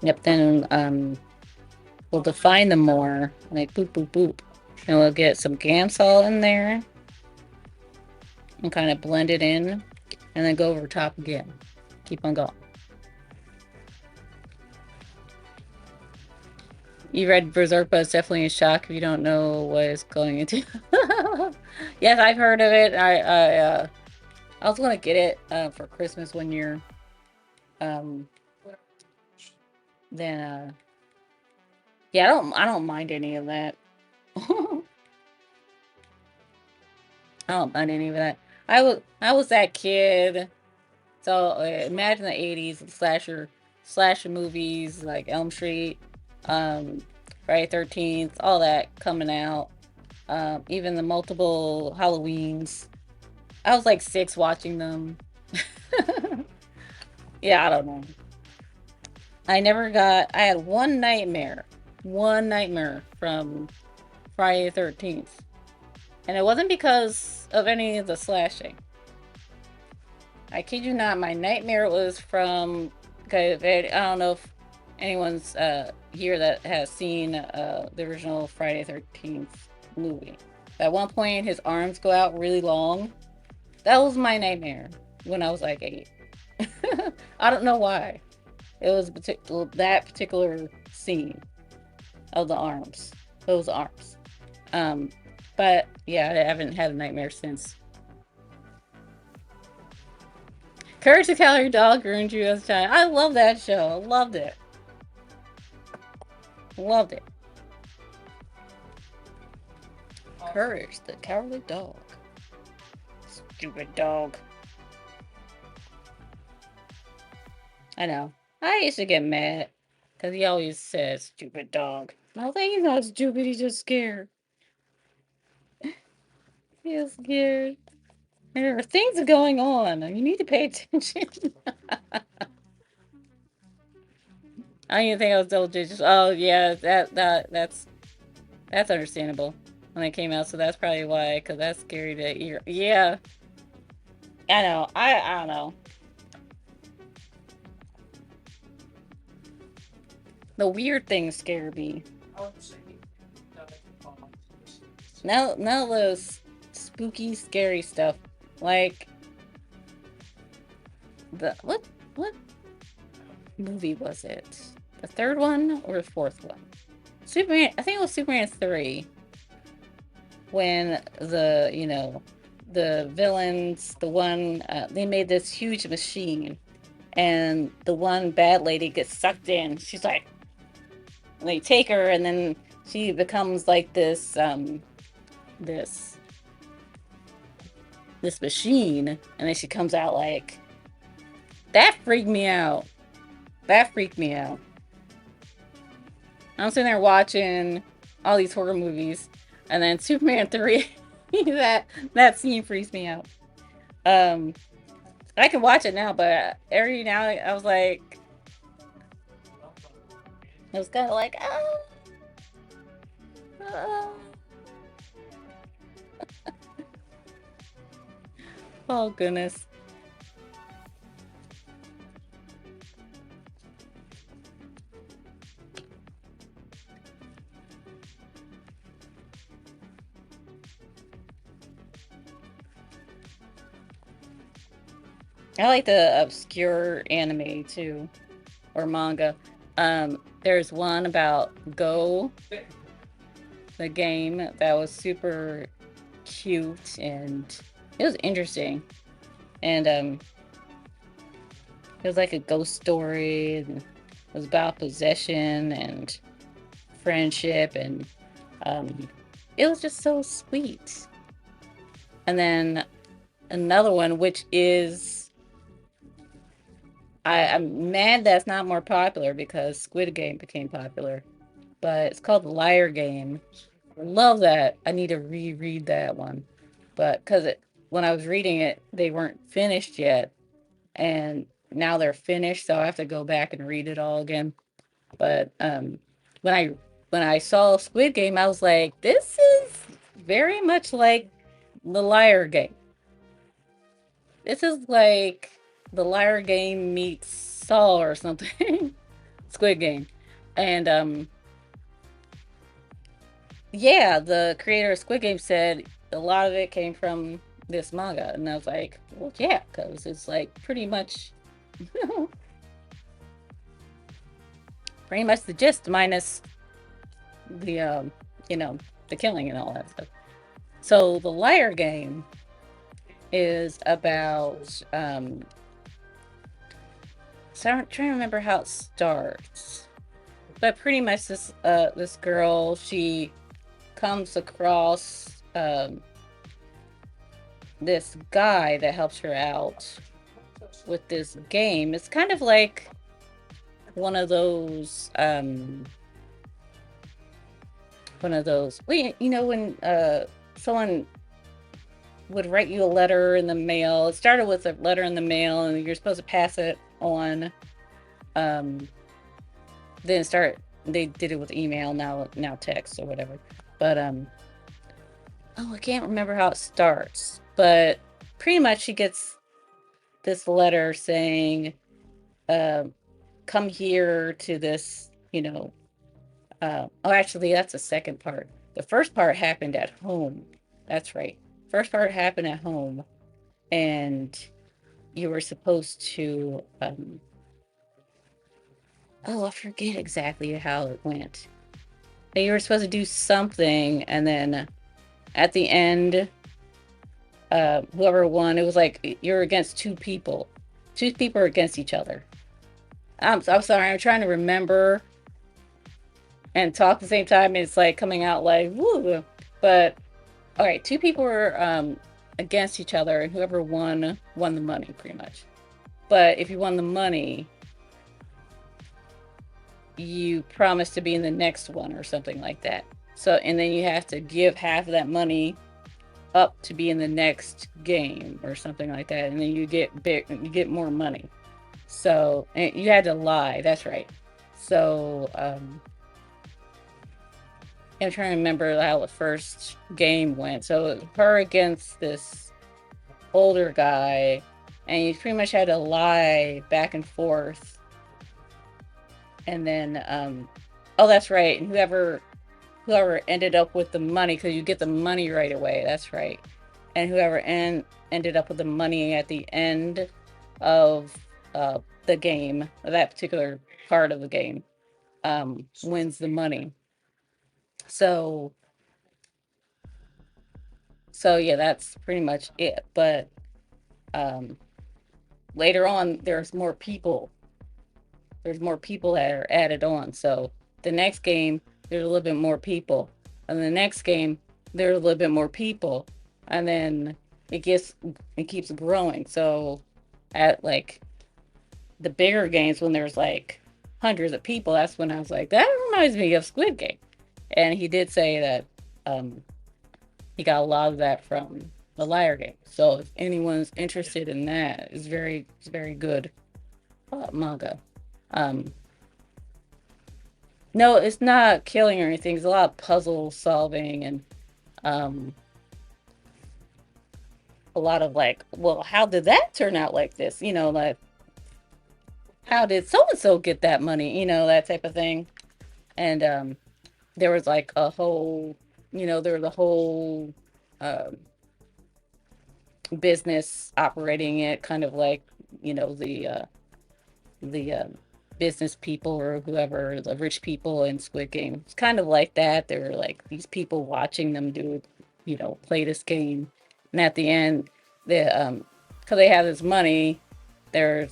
Yep, then we'll define them more, like boop boop boop. And we'll get some Gansol in there and kind of blend it in, and then go over top again. Keep on going. You read Berserk, but it's definitely a shock if you don't know what it's going into. Yes, I've heard of it. I was gonna get it for Christmas one year. Um, then yeah, I don't mind any of that. I don't mind any of that. I was that kid. So imagine the '80s slasher movies like Elm Street, um, Friday 13th, all that coming out. Even the multiple Halloweens. I was like 6 watching them. Yeah, I don't know. I had one nightmare from Friday the 13th. And it wasn't because of any of the slashing. I kid you not, my nightmare was from Okay, I don't know if anyone's here that has seen the original Friday 13th movie. At one point, his arms go out really long. That was my nightmare when I was like 8. I don't know why. It was that particular scene of the arms, those arms. Um, but yeah, I haven't had a nightmare since. Courage the Cowardly Dog ruined you as a child. I love that show. I loved it. Loved it. Courage the Cowardly Dog. Stupid dog. I know. I used to get mad because he always says stupid dog. I was like, he's not stupid. He's just scared. He's scared. There are things going on. You need to pay attention. I didn't think I was double digits. Oh yeah, that's understandable when it came out. So that's probably why, because that's scary to hear. Yeah, I know. I don't know. The weird things scare me. I would say that None of those spooky, scary stuff. Like the what movie was it? The third one or the fourth one? Superman. I think it was Superman 3 when the villains, the one they made this huge machine, and the one bad lady gets sucked in. She's like, they take her, and then she becomes like this this machine, and then she comes out like that. Freaked me out. That freaked me out. I'm sitting there watching all these horror movies, and then Superman 3, that scene freaks me out. Um, I can watch it now, but every now I was like, it was kind of like, oh, oh goodness. I like the obscure anime too, or manga. There's one about Go, the game that was super cute and it was interesting. And it was like a ghost story and it was about possession and friendship and um it was just so sweet. And then another one which is I'm mad that's not more popular because Squid Game became popular. But it's called the Liar Game. Love that. I need to reread that one. But because when I was reading it, they weren't finished yet. And now they're finished, so I have to go back and read it all again. But when I when I saw Squid Game, I was like, this is very much like the Liar Game. This is like the Liar Game meets Saw or something. Squid Game. And yeah, the creator of Squid Game said a lot of it came from this manga, and I was like, well, yeah, because it's like pretty much the gist minus the you know, the killing and all that stuff. So the Liar Game is about so I'm trying to remember how it starts, but pretty much this girl, she comes across this guy that helps her out with this game. It's kind of like one of those well, you know, when someone would write you a letter in the mail. It started with a letter in the mail and you're supposed to pass it on. um then start they did it with email, now text or whatever. But oh, I can't remember how it starts, but pretty much she gets this letter saying, come here to this, oh, actually, that's the second part. The first part happened at home. That's right. First part happened at home, and you were supposed to, oh, I forget exactly how it went. But you were supposed to do something, and then at the end, whoever won, it was like you're against two people. Two people are against each other. I'm sorry, I'm trying to remember and talk at the same time. It's like coming out like woo. But all right, two people were against each other, and whoever won the money, pretty much. But if you won the money, you promise to be in the next one or something like that. So, and then you have to give half of that money up to be in the next game or something like that, and then you get more money. So, and you had to lie. That's right. So, I'm trying to remember how the first game went. So, her against this older guy, and you pretty much had to lie back and forth. And then, oh, that's right. And whoever ended up with the money, because you get the money right away. That's right. And ended up with the money at the end of the game, that particular part of the game, wins the money. So, so yeah, that's pretty much it. But um, later on, there's more people that are added on. So the next game, there's a little bit more people. And the next game, there's a little bit more people. And then it gets it keeps growing. So at like the bigger games when there's like hundreds of people, that's when I was like, that reminds me of Squid Game. And he did say that he got a lot of that from the Liar Game. So if anyone's interested in that, it's very good manga. Um, No, it's not killing or anything. It's a lot of puzzle solving and um a lot of like, well, how did that turn out like this? Like how did so and so get that money? That type of thing. And there was like a whole, there was a whole um business operating it, kind of like, the business people or whoever, the rich people in Squid Game. It's kind of like that. There were like these people watching them play this game, and at the end, because they have this money, they're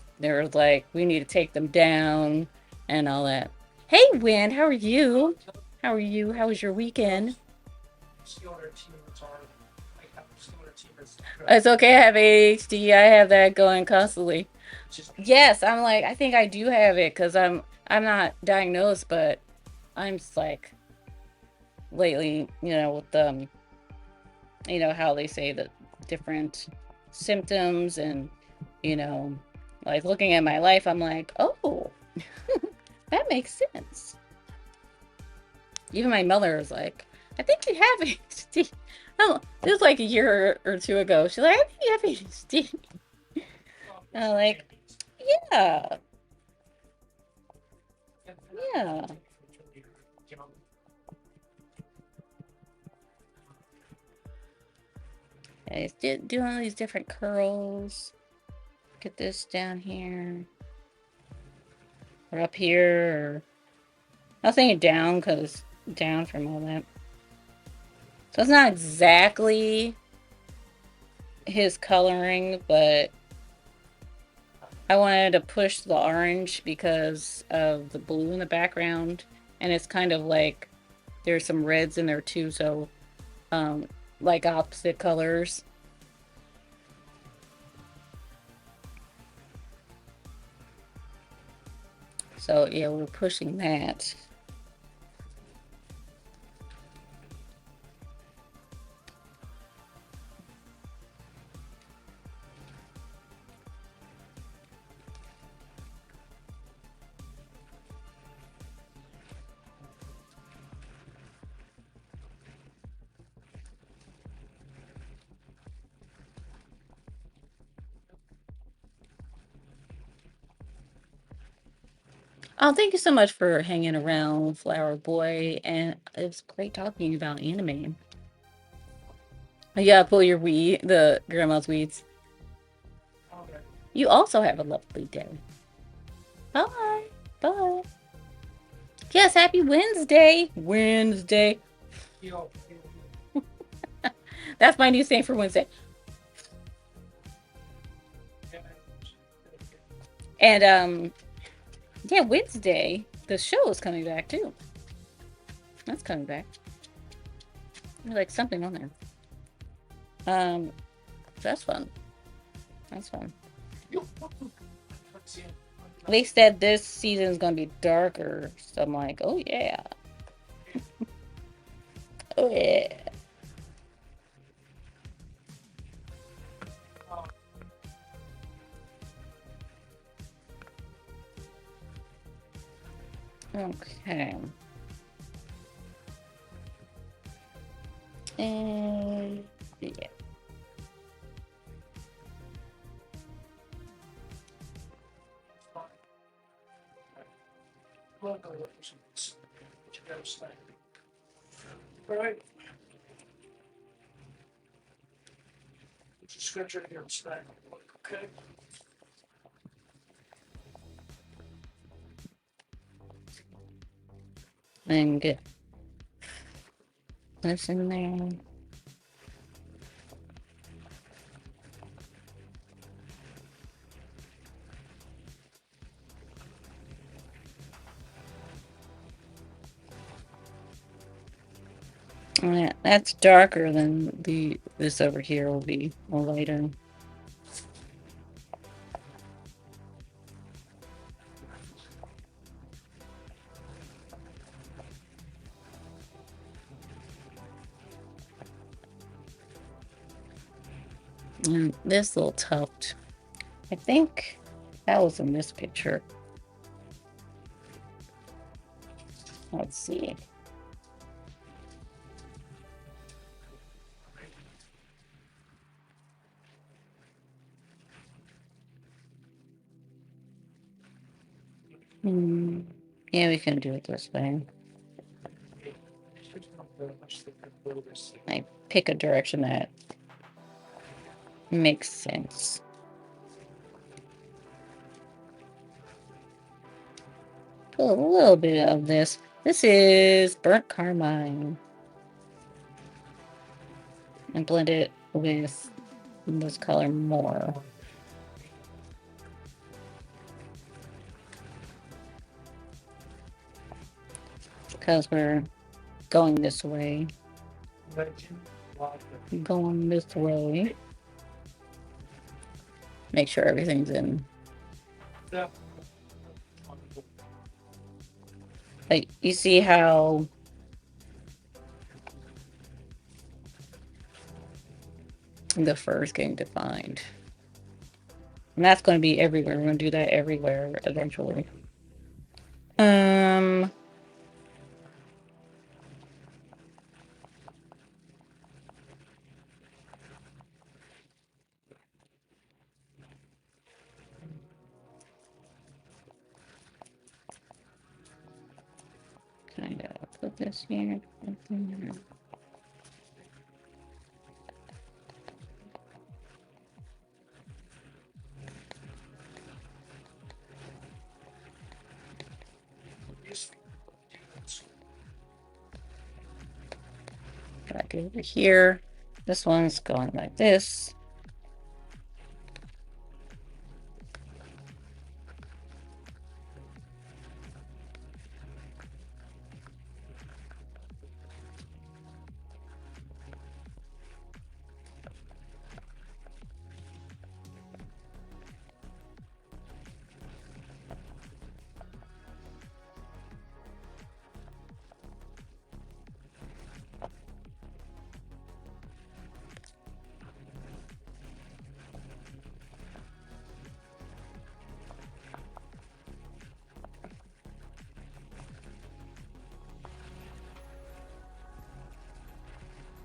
like, we need to take them down and all that. Hey, Win, how are you? How are you? How was your weekend? It's okay. I have ADHD. I have that going constantly. Yes, I'm like, I think I do have it because I'm not diagnosed, but I'm just like lately, with how they say the different symptoms and you know, like looking at my life, I'm like, oh, that makes sense. Even my mother was like, I think you have ADHD. Oh, it was like a year or two ago. She's like, I think you have ADHD. And I'm like, yeah, yeah. Okay, doing all these different curls. Get this down here or up here. Or, I'll say down because down from all that. So it's not exactly his coloring, but I wanted to push the orange because of the blue in the background. And it's kind of like there's some reds in there too. So, um, like opposite colors. So, yeah, we're pushing that. Oh, thank you so much for hanging around, Flower Boy, and it was great talking about anime. Yeah, pull your weed, the grandma's weeds. Okay. You also have a lovely day. Bye. Bye. Yes, happy Wednesday. Wednesday. Heal. That's my new saying for Wednesday. Yeah. And yeah, Wednesday, the show is coming back too. That's coming back. There's like something on there. Um, that's fun. That's fun. Let's see. They said this season is gonna be darker, so I'm like, oh yeah, oh yeah. Oh, Okay. And yeah. fine. Look, I look for some. You gotta stay. All right. Just scratch right here and stay. Okay. And get this in there. Yeah, that's darker than the this over here will be more lighter. And this little tuft, I think that was in this picture. Let's see. Hmm. Yeah, we can do it this way. I pick a direction that makes sense. Put a little bit of this. This is burnt carmine. And blend it with this color more. Because we're going this way. Going this way. Make sure everything's in. Yeah. Like, you see how the fur is getting defined. And that's going to be everywhere. We're going to do that everywhere eventually. Um, kind of put this here. Back over here. This one's going like this.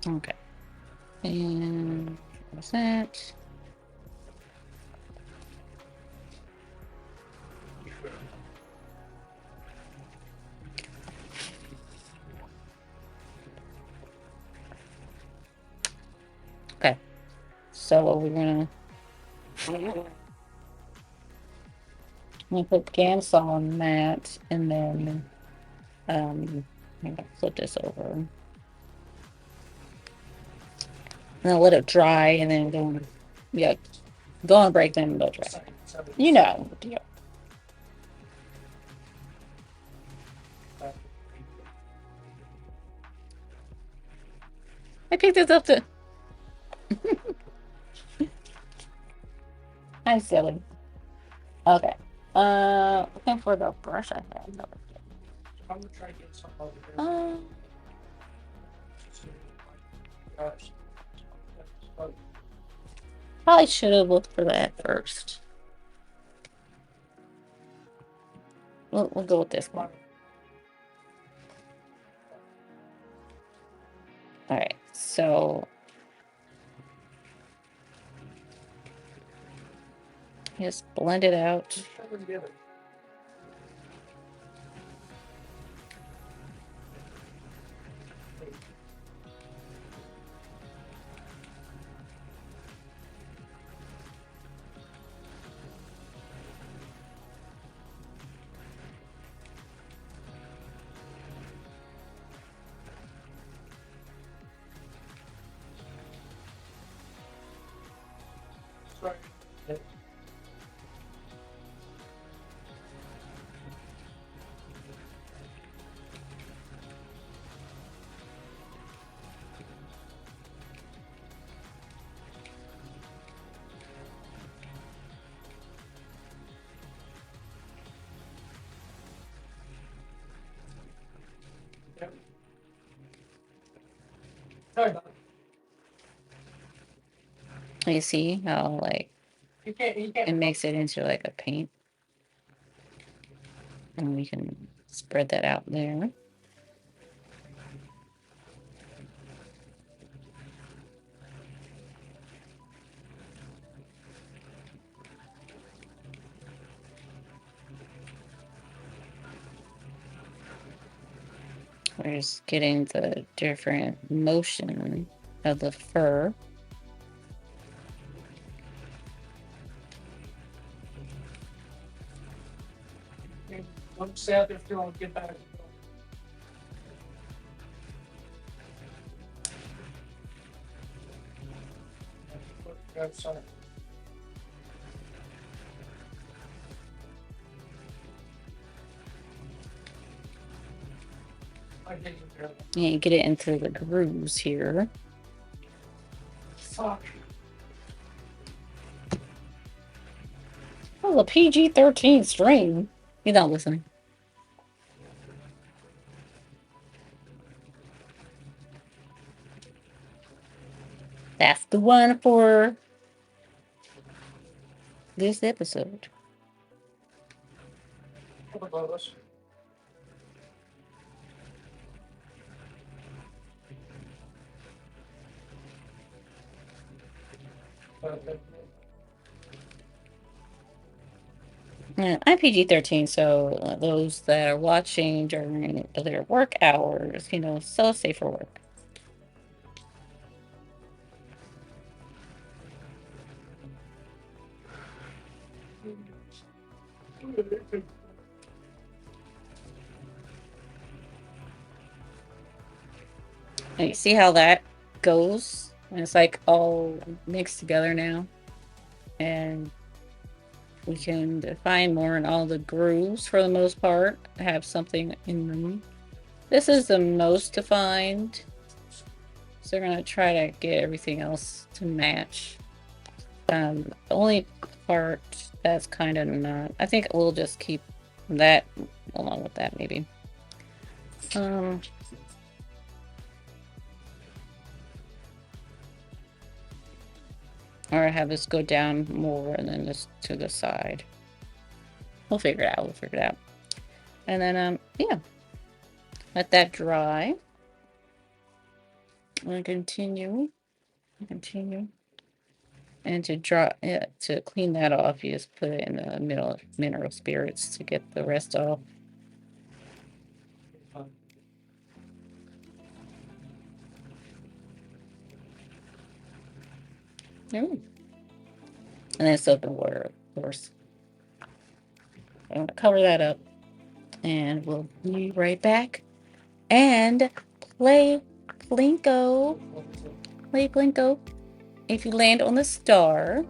Okay. And what's that? So we're gonna put Gamsol on that, and then I'm gonna flip this over. And then let it dry, and then yeah, go and break them and go dry. You know the deal. I picked this up to. I'm silly. Okay. Looking for the brush I had. No. I'm gonna try to get some over there. Probably should have looked for that first. We'll go with this one. All right. So just blend it out. Sorry. Yep. Sorry about You see how like you can't it makes it into like a paint, and we can spread that out there. We're just getting the different motion of the fur. I'm sad they're still get back. Sorry. And get it into the grooves here. Fuck. Oh, the PG-13 stream. You're not listening. That's the one for this episode. Yeah, I'm PG-13, so those that are watching during their work hours, so safe for work. And you see how that goes? And it's like all mixed together now. And we can define more in all the grooves for the most part, have something in them. This is the most defined. So we're going to try to get everything else to match. The only part that's kind of not, I think we'll just keep that along with that maybe. Or have this go down more and then this to the side. We'll figure it out. And then, yeah. Let that dry. And continue. And to draw it, to clean that off, you just put it in the mineral spirits to get the rest off. Ooh. And then soap and water, of course. I'm going to cover that up. And we'll be right back. And play Plinko. Play Plinko. If you land on the star,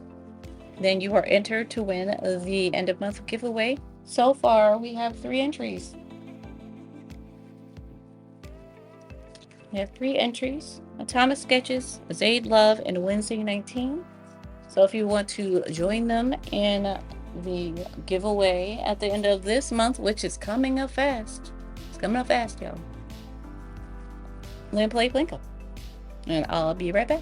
then you are entered to win the end of month giveaway. So far, we have 3 entries. We have 3 entries: Thomas Sketches, Zaid Love, and Wednesday 19. So if you want to join them in the giveaway at the end of this month, which is coming up fast, it's coming up fast, y'all, then play Plinko. And I'll be right back.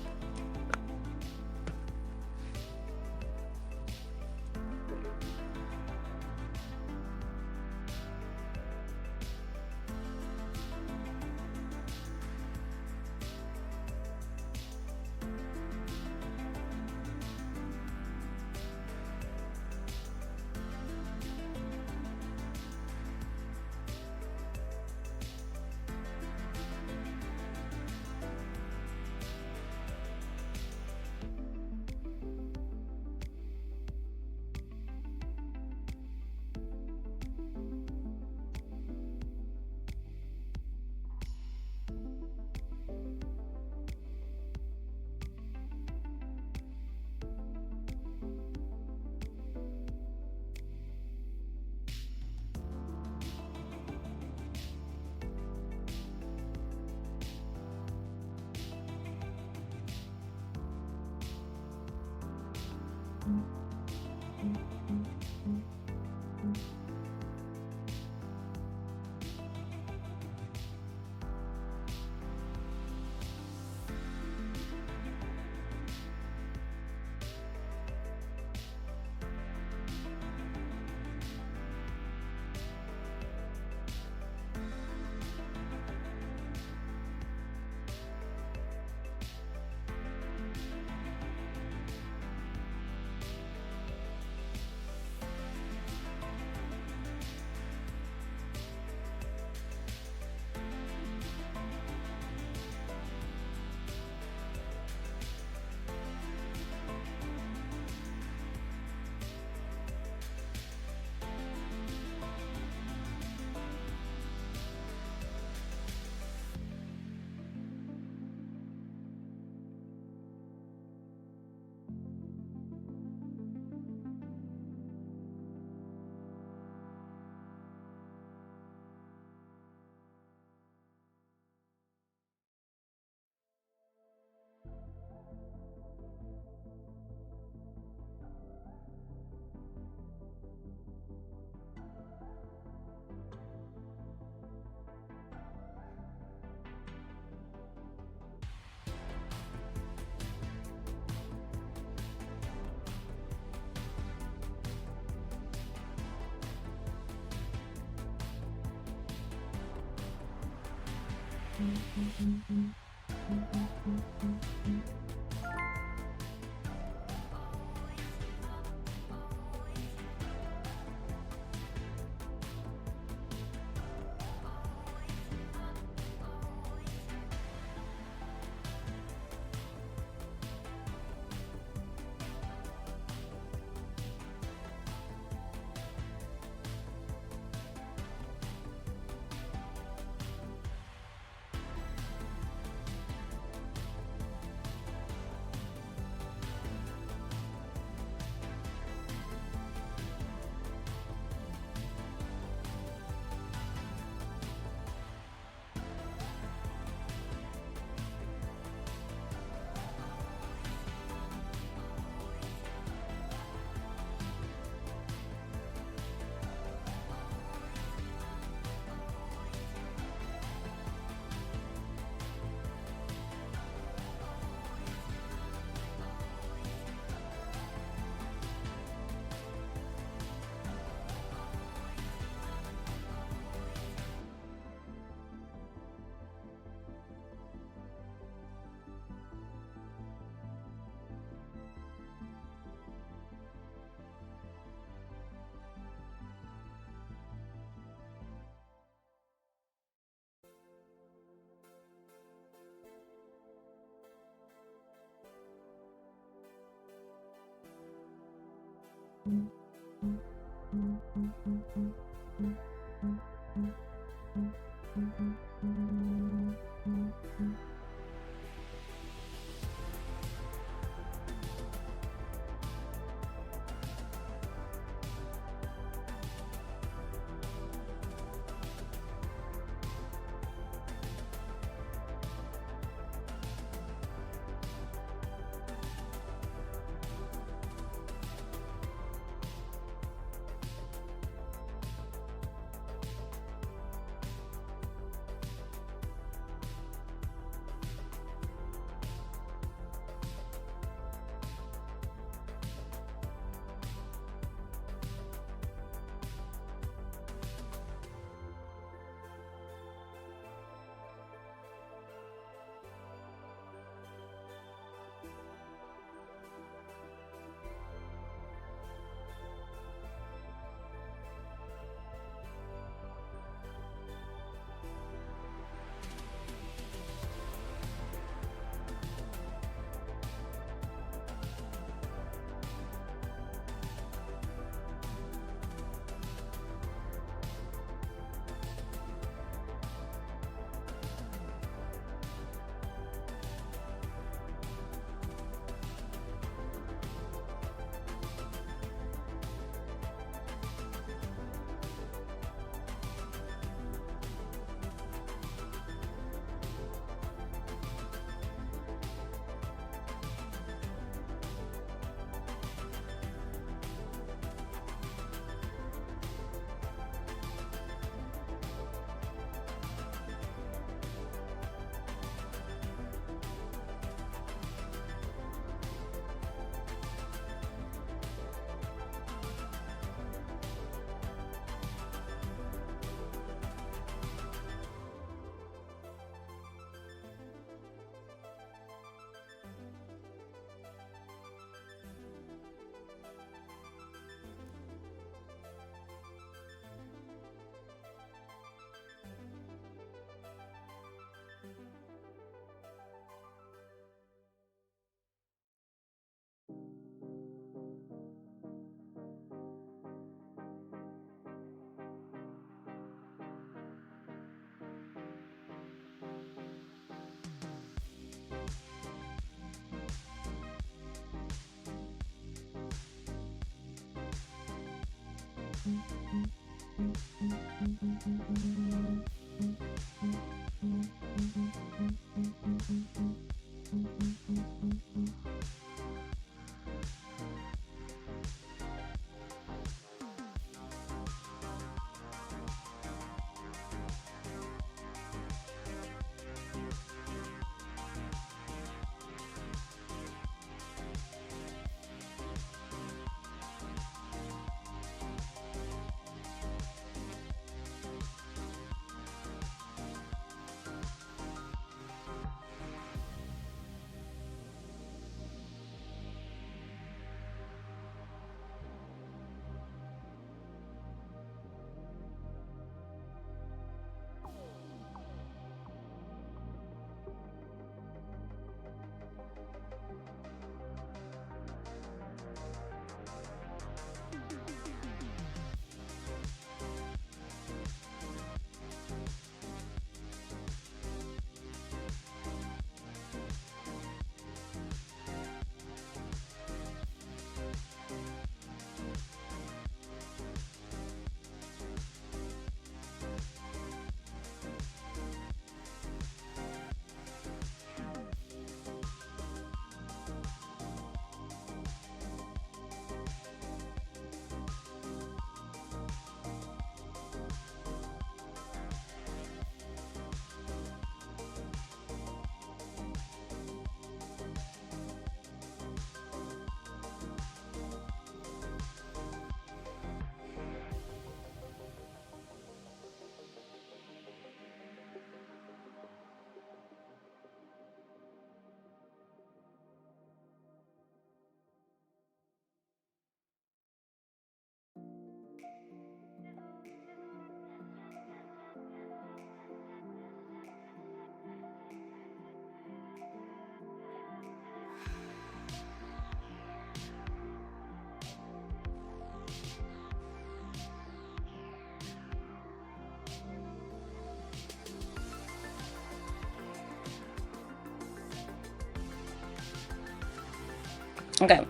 Okay,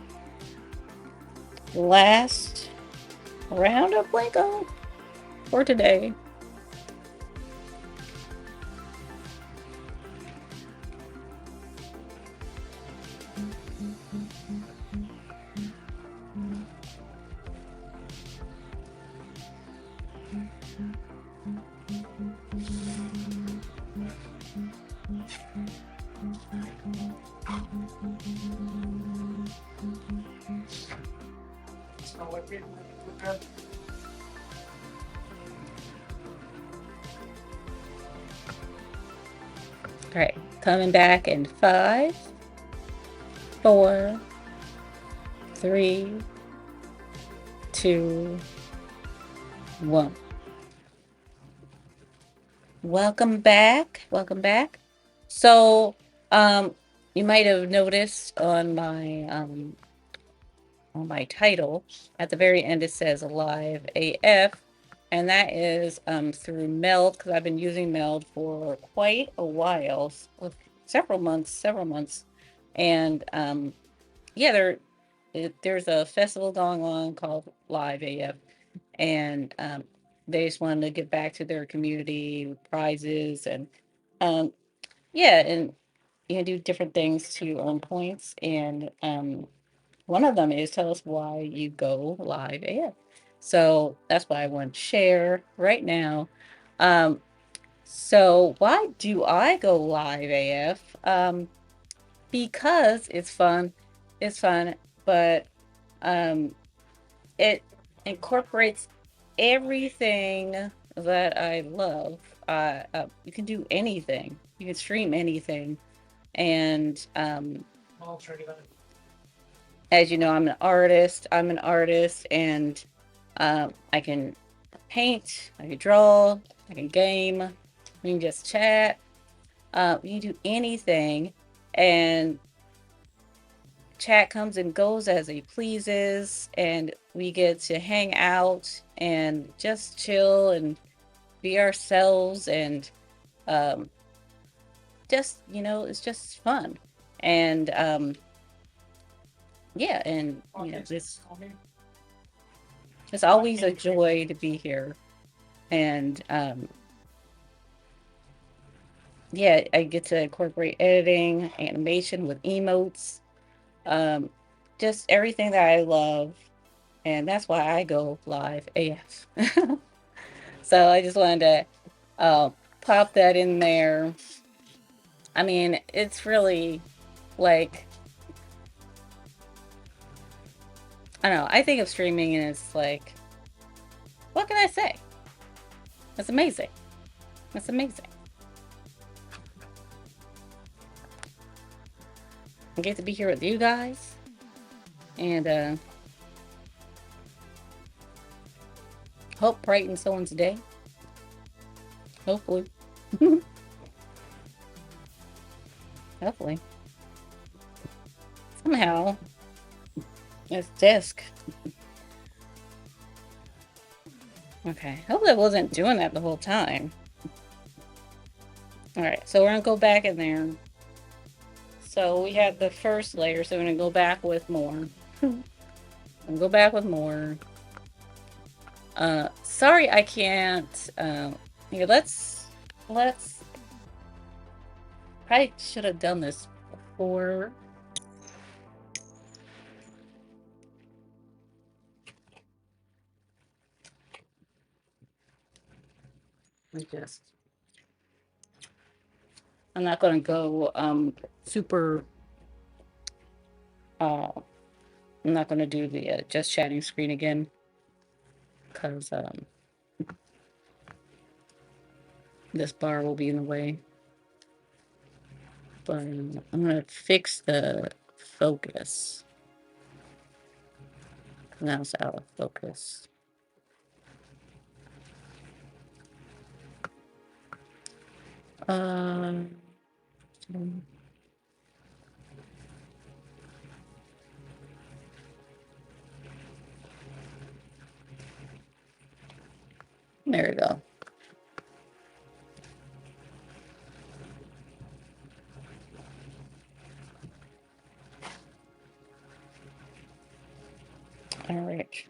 last round of Lego for today. So what we with that, All right, coming back in 5, 4, 3, 2, 1. Welcome back. Welcome back. So, um, you might have noticed on my title at the very end it says Live AF, and that is through Meld because I've been using Meld for quite a while, several months, and yeah, there's a festival going on called Live AF, and they just wanted to get back to their community with prizes and um, yeah, and you can do different things to earn points. And one of them is tell us why you go live AF. So that's what I want to share right now. Um, so why do I go live AF? Because it's fun. It's fun, but um, it incorporates everything that I love. You can do anything. You can stream anything, and I'll try to as you know, I'm an artist. I'm an artist, and I can paint. I can draw. I can game. We can just chat. You can do anything, and chat comes and goes as it pleases, and we get to hang out and just chill and be ourselves, and um, just it's just fun, and yeah, and it's always a joy to be here, and yeah, I get to incorporate editing, animation with emotes, um, just everything that I love, and that's why I go live AF. So I just wanted to pop that in there. I mean, it's really like I don't know. I think of streaming and it's like, what can I say? It's amazing. It's amazing. I get to be here with you guys and hope brighten someone's day. Hopefully. Hopefully. Somehow. It's disc. Okay. Hopefully I wasn't doing that the whole time. Alright, so we're gonna go back in there. So we had the first layer, so we're gonna go back with more. And go back with more. Sorry I can't here, let's probably should have done this before. We just I'm not gonna go super I'm not gonna do the just chatting screen again because this bar will be in the way. But I'm gonna fix the focus. Now it's out of focus. Um, there we go. All right.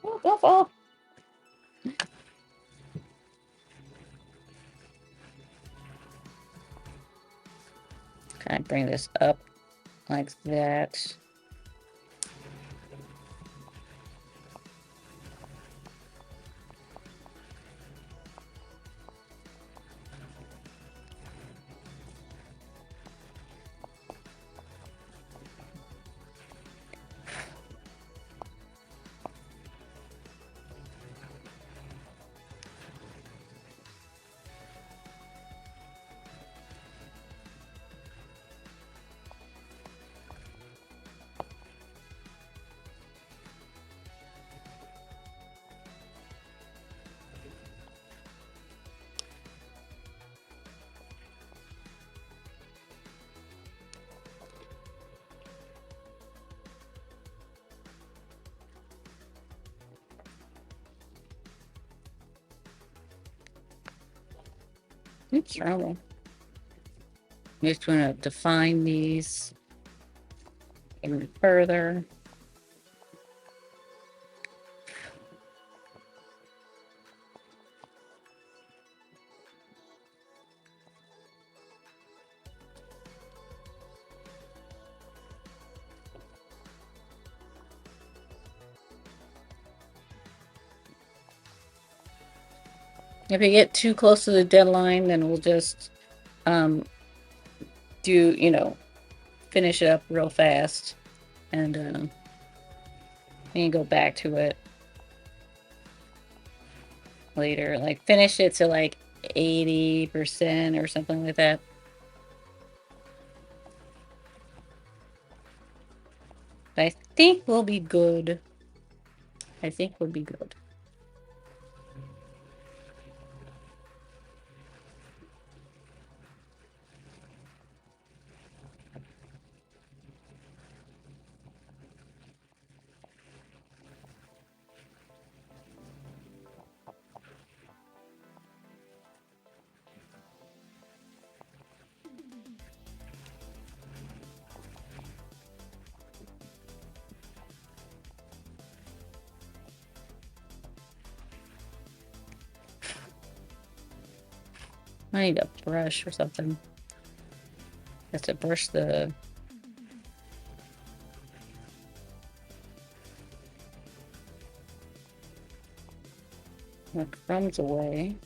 Oh, don't fall. Kind of bring this up like that. Oops, wrong one. I'm just going to define these even further. If we get too close to the deadline, then we'll just um, do, finish it up real fast and we can go back to it later. Like finish it to like 80% or something like that. But I think we'll be good. I think we'll be good. I need a brush or something. Have to brush the crumbs away.